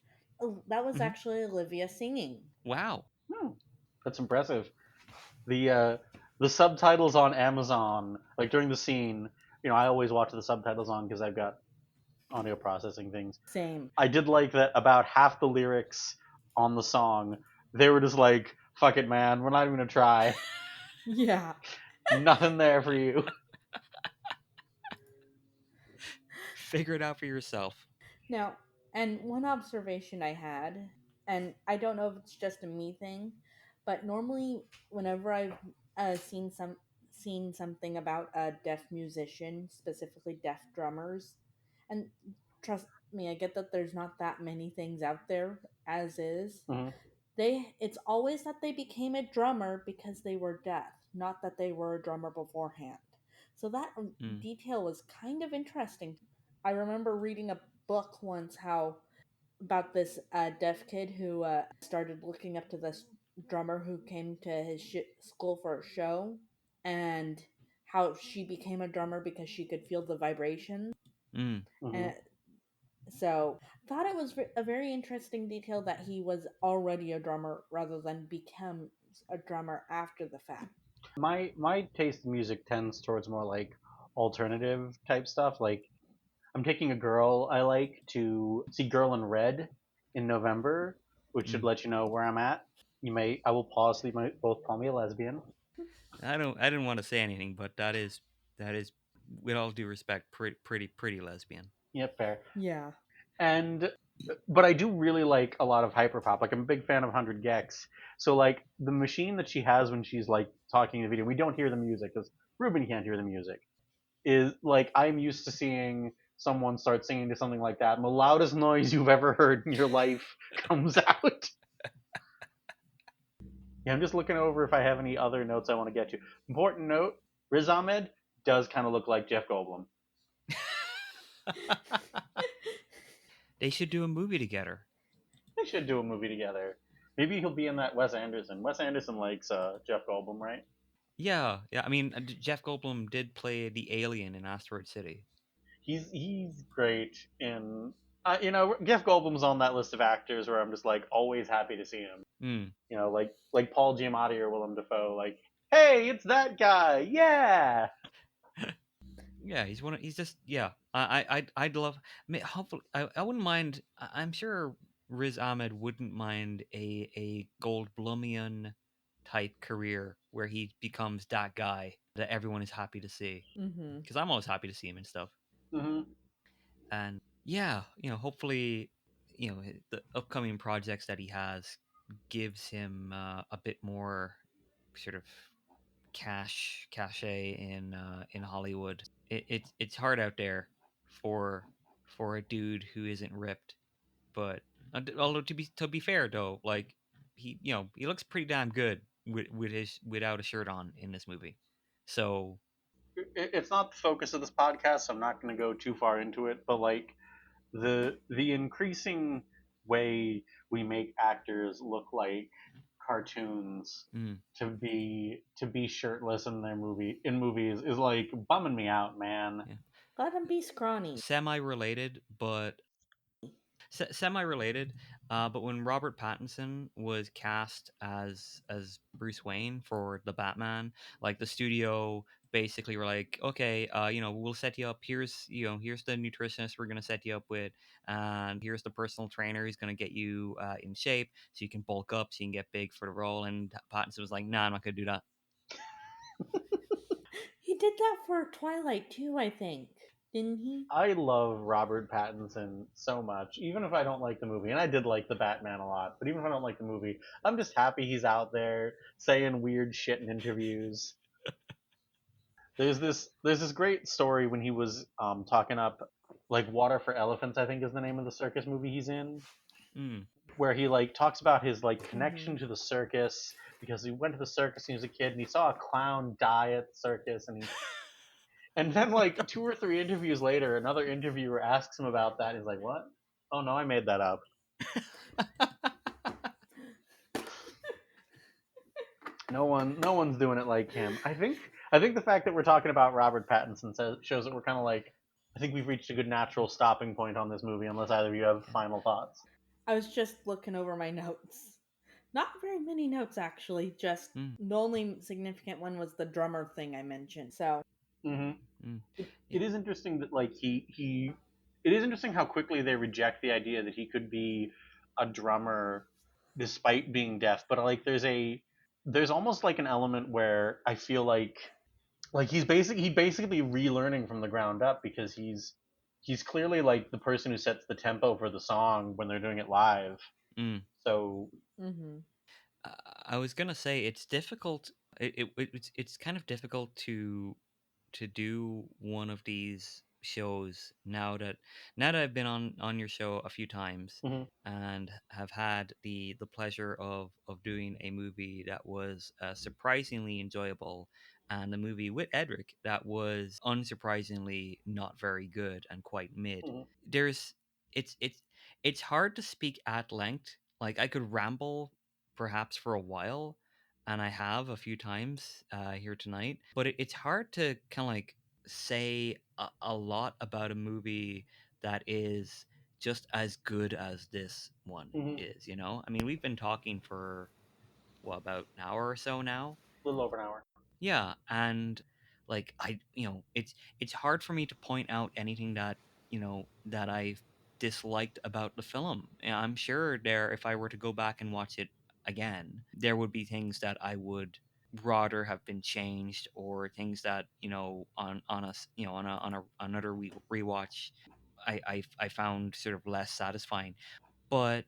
that was Mhm. actually Olivia singing. Wow. hmm, that's impressive. The subtitles on Amazon, like during the scene, I always watch the subtitles on because I've got audio processing things. Same. I did like that about half the lyrics on the song, they were just like, "Fuck it, man, we're not even gonna try. Yeah. Nothing there for you." Figure it out for yourself. Now, and one observation I had, and I don't know if it's just a me thing, but normally whenever I've seen something about a deaf musician, specifically deaf drummers, and trust me, I get that there's not that many things out there as is. Hmm. It's always that they became a drummer because they were deaf, not that they were a drummer beforehand. So that Mm. detail was kind of interesting. I remember reading a book once how about this deaf kid who started looking up to this drummer who came to his school for a show, and how she became a drummer because she could feel the vibrations. Mm. Hmm. And so thought it was a very interesting detail that he was already a drummer rather than become a drummer after the fact. My taste in music tends towards more like alternative type stuff. Like I'm taking a girl I like to see Girl in Red in November, which should Mm. let you know where I'm at. I will pause so you might both call me a lesbian. I didn't want to say anything, but that is with all due respect pretty lesbian. Yep, fair. Yeah. And but I do really like a lot of hyperpop. Like I'm a big fan of 100 Gex. So like the machine that she has when she's like talking in the video, we don't hear the music because Ruben can't hear the music. Is like I'm used to seeing someone start singing to something like that, and the loudest noise you've ever heard in your life comes out. Yeah, I'm just looking over if I have any other notes I want to get to. Important note: Riz Ahmed does kind of look like Jeff Goldblum. They should do a movie together. They should do a movie together Maybe he'll be in that Wes Anderson. Wes Anderson likes Jeff Goldblum, right? Yeah, yeah. I mean, Jeff Goldblum did play the alien in Asteroid City. He's great in. Jeff Goldblum's on that list of actors where I'm just like always happy to see him. Mm. Like Paul Giamatti or Willem Dafoe. Like, hey, it's that guy. Yeah. Yeah, he's one. He's just yeah. I'd love. Hopefully, I wouldn't mind. I'm sure Riz Ahmed wouldn't mind a Goldblumian type career where he becomes that guy that everyone is happy to see. Mm-hmm. Because I'm always happy to see him and stuff. Hmm. And yeah, hopefully, the upcoming projects that he has gives him a bit more sort of cachet in Hollywood. It's hard out there for a dude who isn't ripped. But although to be fair though, like he looks pretty damn good without a shirt on in this movie. So It's not the focus of this podcast, so I'm not going to go too far into it. But like the increasing way we make actors look like cartoons mm, to be shirtless in movies is like bumming me out, man. yeah, Let him be scrawny. semi-related, but semi-related. But when Robert Pattinson was cast as Bruce Wayne for the Batman, like the studio basically were like, okay, we'll set you up. Here's the nutritionist we're gonna set you up with, and here's the personal trainer who's gonna get you in shape so you can bulk up, so you can get big for the role. And Pattinson was like, nah, I'm not gonna do that. He did that for Twilight too, I think. Didn't he? I love Robert Pattinson so much, even if I don't like the movie. And I did like the Batman a lot, but even if I don't like the movie, I'm just happy he's out there saying weird shit in interviews. There's this great story when he was talking up like Water for Elephants, I think is the name of the circus movie he's in, Mm. where he like talks about his like Mm-hmm. connection to the circus because he went to the circus when he was a kid and he saw a clown die at the circus and then like two or three interviews later another interviewer asks him about that and he's like, what? Oh no, I made that up. No one's doing it like him. I think the fact that we're talking about Robert Pattinson shows that we're kind of like, I think we've reached a good natural stopping point on this movie unless either of you have final thoughts. I was just looking over my notes. Not very many notes, actually. Just Mm. the only significant one was the drummer thing I mentioned. So, Mm-hmm. Mm. It is interesting that like he it is interesting how quickly they reject the idea that he could be a drummer despite being deaf. But like there's almost like an element where I feel like he basically relearning from the ground up because he's clearly like the person who sets the tempo for the song when they're doing it live. Mm. So mm-hmm. I was gonna say it's difficult. It's kind of difficult to do one of these shows now that I've been on your show a few times mhm, and have had the pleasure of doing a movie that was surprisingly enjoyable and a movie with Edric that was unsurprisingly not very good and quite mid. mhm, There's it's it's hard to speak at length. Like I could ramble perhaps for a while, and I have a few times here tonight. But it's hard to kind of like say a lot about a movie that is just as good as this one mhm, is. I mean, we've been talking for what, about an hour or so now. a little over an hour. Yeah, and like it's hard for me to point out anything that I've disliked about the film. And I'm sure if I were to go back and watch it again, there would be things that I would rather have been changed, or things that on us on another rewatch I found sort of less satisfying. But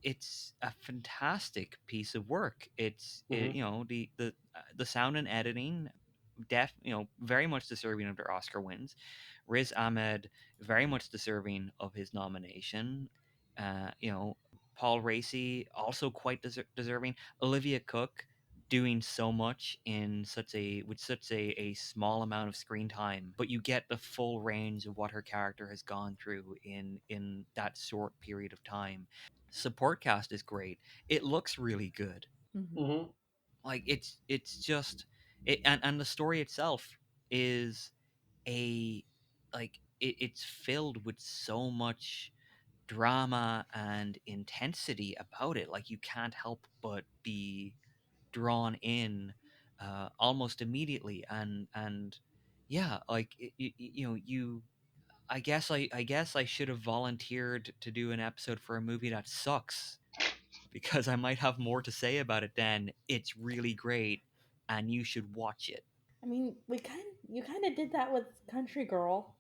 it's a fantastic piece of work. Mhm, The sound and editing, very much deserving of their Oscar wins. Riz Ahmed, very much deserving of his nomination. Uh, you know, Paul Racy, also quite deserving. Olivia Cook doing so much in such a with such a small amount of screen time, but you get the full range of what her character has gone through in that short period of time. Support cast is great. It looks really good. Hmm. Hmm. Like it's just it, and the story itself is a it's filled with so much drama and intensity about it. Like you can't help but be drawn in almost immediately. And yeah, like you know, you I guess I should have volunteered to do an episode for a movie that sucks, because I might have more to say about it than it's really great and you should watch it. I mean, you kind of did that with Country Girl.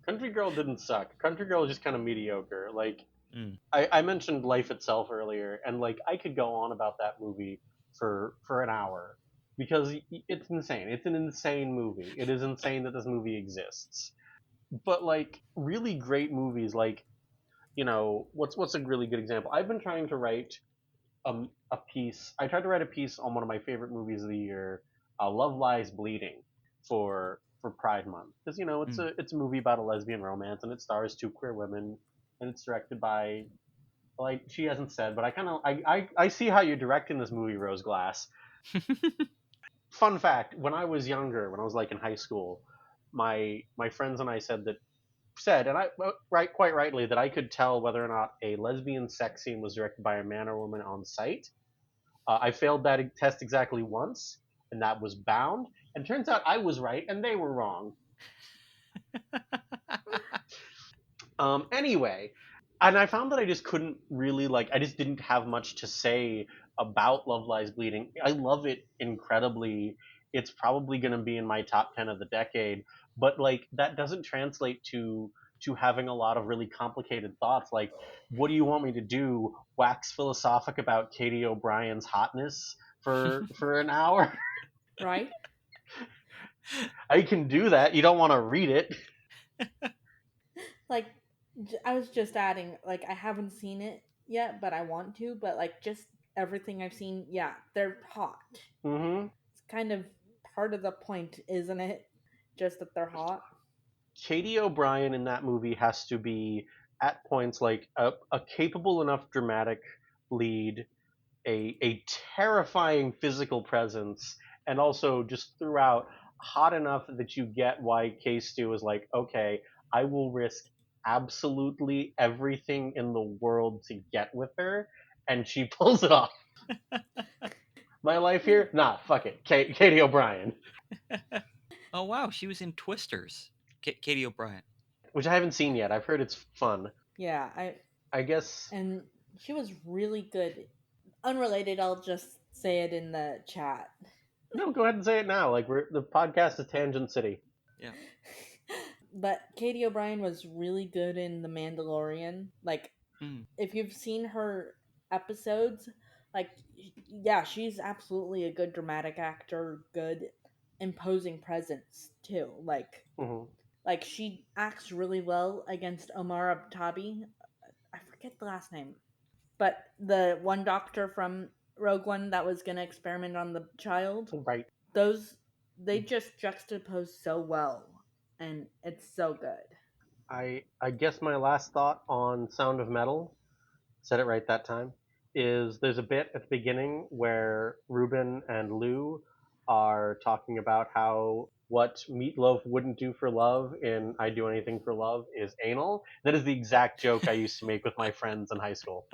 Country Girl didn't suck. Country Girl is just kind of mediocre. Like Mm, I mentioned Life Itself earlier, and like I could go on about that movie for an hour because it's insane. It's an insane movie. It is insane that this movie exists. But like really great movies, like what's a really good example? I've been trying to write a piece. I tried to write a piece on one of my favorite movies of the year, Love Lies Bleeding, for Pride Month, because mm. it's a movie about a lesbian romance and it stars two queer women and it's directed by, like, she hasn't said, but I kind of I see how you're directing this movie, Rose Glass. Fun fact: when I was younger, when I was like in high school, my friends and I said, and I right quite rightly, that I could tell whether or not a lesbian sex scene was directed by a man or woman on sight. I failed that test exactly once, and that was Bound. And turns out I was right, and they were wrong. Anyway, and I found that I just couldn't really, like, I just didn't have much to say about Love Lies Bleeding. I love it incredibly. It's probably going to be in my top 10 of the decade, but like that doesn't translate to having a lot of really complicated thoughts. Like, what do you want me to do? Wax philosophic about Katie O'Brien's hotness for an hour? Right? I can do that. You don't want to read it. Like, I was just adding, like, I haven't seen it yet, but I want to. But like, just everything I've seen, yeah, they're hot. Hmm. It's kind of part of the point, isn't it? Just that they're hot. Katie O'Brien in that movie has to be at points like a capable enough dramatic lead, a terrifying physical presence, and also just throughout hot enough that you get why K Stu is like, okay, I will risk absolutely everything in the world to get with her, and she pulls it off. My life here? Nah, fuck it. Katie O'Brien, Oh wow, she was in Twisters. Katie O'Brien. which I haven't seen yet. I've heard it's fun. Yeah, I I guess. and she was really good. Unrelated, I'll just say it in the chat. No, go ahead and say it now. Like, the podcast is Tangent City. Yeah. But Katie O'Brien was really good in The Mandalorian. Like, Mm. if you've seen her episodes, like, yeah, she's absolutely a good dramatic actor, good imposing presence too. Hmm. Like she acts really well against Omar Abtabi. I forget the last name, but the one doctor from Rogue One that was gonna experiment on the child. Right. Those they just juxtapose so well, and it's so good. I guess my last thought on Sound of Metal, said it right that time, is there's a bit at the beginning where Ruben and Lou are talking about how what Meatloaf wouldn't do for love in I Do Anything for Love is anal. That is the exact joke I used to make with my friends in high school.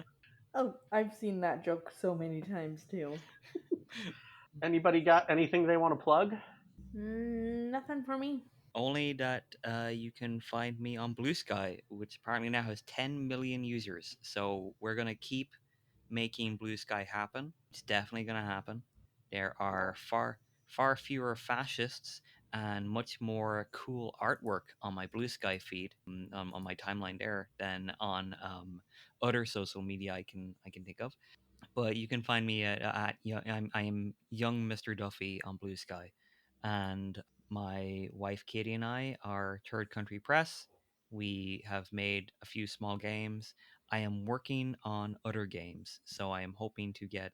Oh, I've seen that joke so many times too. Anybody got anything they want to plug? Nothing for me. Only that you can find me on Blue Sky, which apparently now has 10 million users. So we're gonna keep making Blue Sky happen. It's definitely gonna happen. There are far fewer fascists and much more cool artwork on my Blue Sky feed, on my timeline there, than on other social media I can think of. But you can find me I am young Mr. Duffy on Blue Sky, and my wife Katie and I are Third Country Press. We have made a few small games. I am working on other games, so I am hoping to get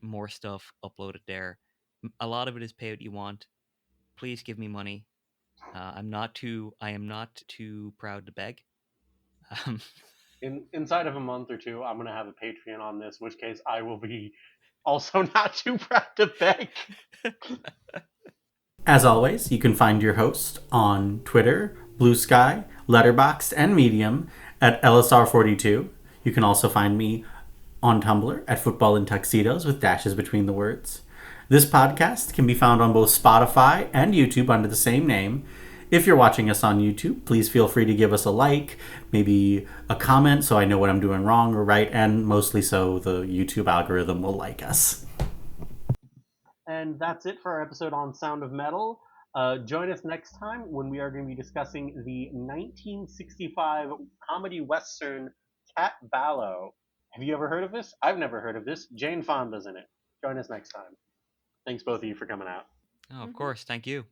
more stuff uploaded there. A lot of it is pay what you want. Please give me money. I am not too proud to beg. Um, Inside of a month or two, I'm gonna have a Patreon on this, which case I will be also not too proud to beg. As always, you can find your host on Twitter, Blue Sky, Letterboxd, and Medium at LSR42. You can also find me on Tumblr at Football in Tuxedos with dashes between the words. This podcast can be found on both Spotify and YouTube under the same name. If you're watching us on YouTube, please feel free to give us a like, maybe a comment so I know what I'm doing wrong or right, and mostly so the YouTube algorithm will like us. And that's it for our episode on Sound of Metal. Join us next time when we are going to be discussing the 1965 comedy western Cat Ballo. Have you ever heard of this? I've never heard of this. Jane Fonda's in it. Join us next time. Thanks both of you for coming out. oh, of course. Thank you.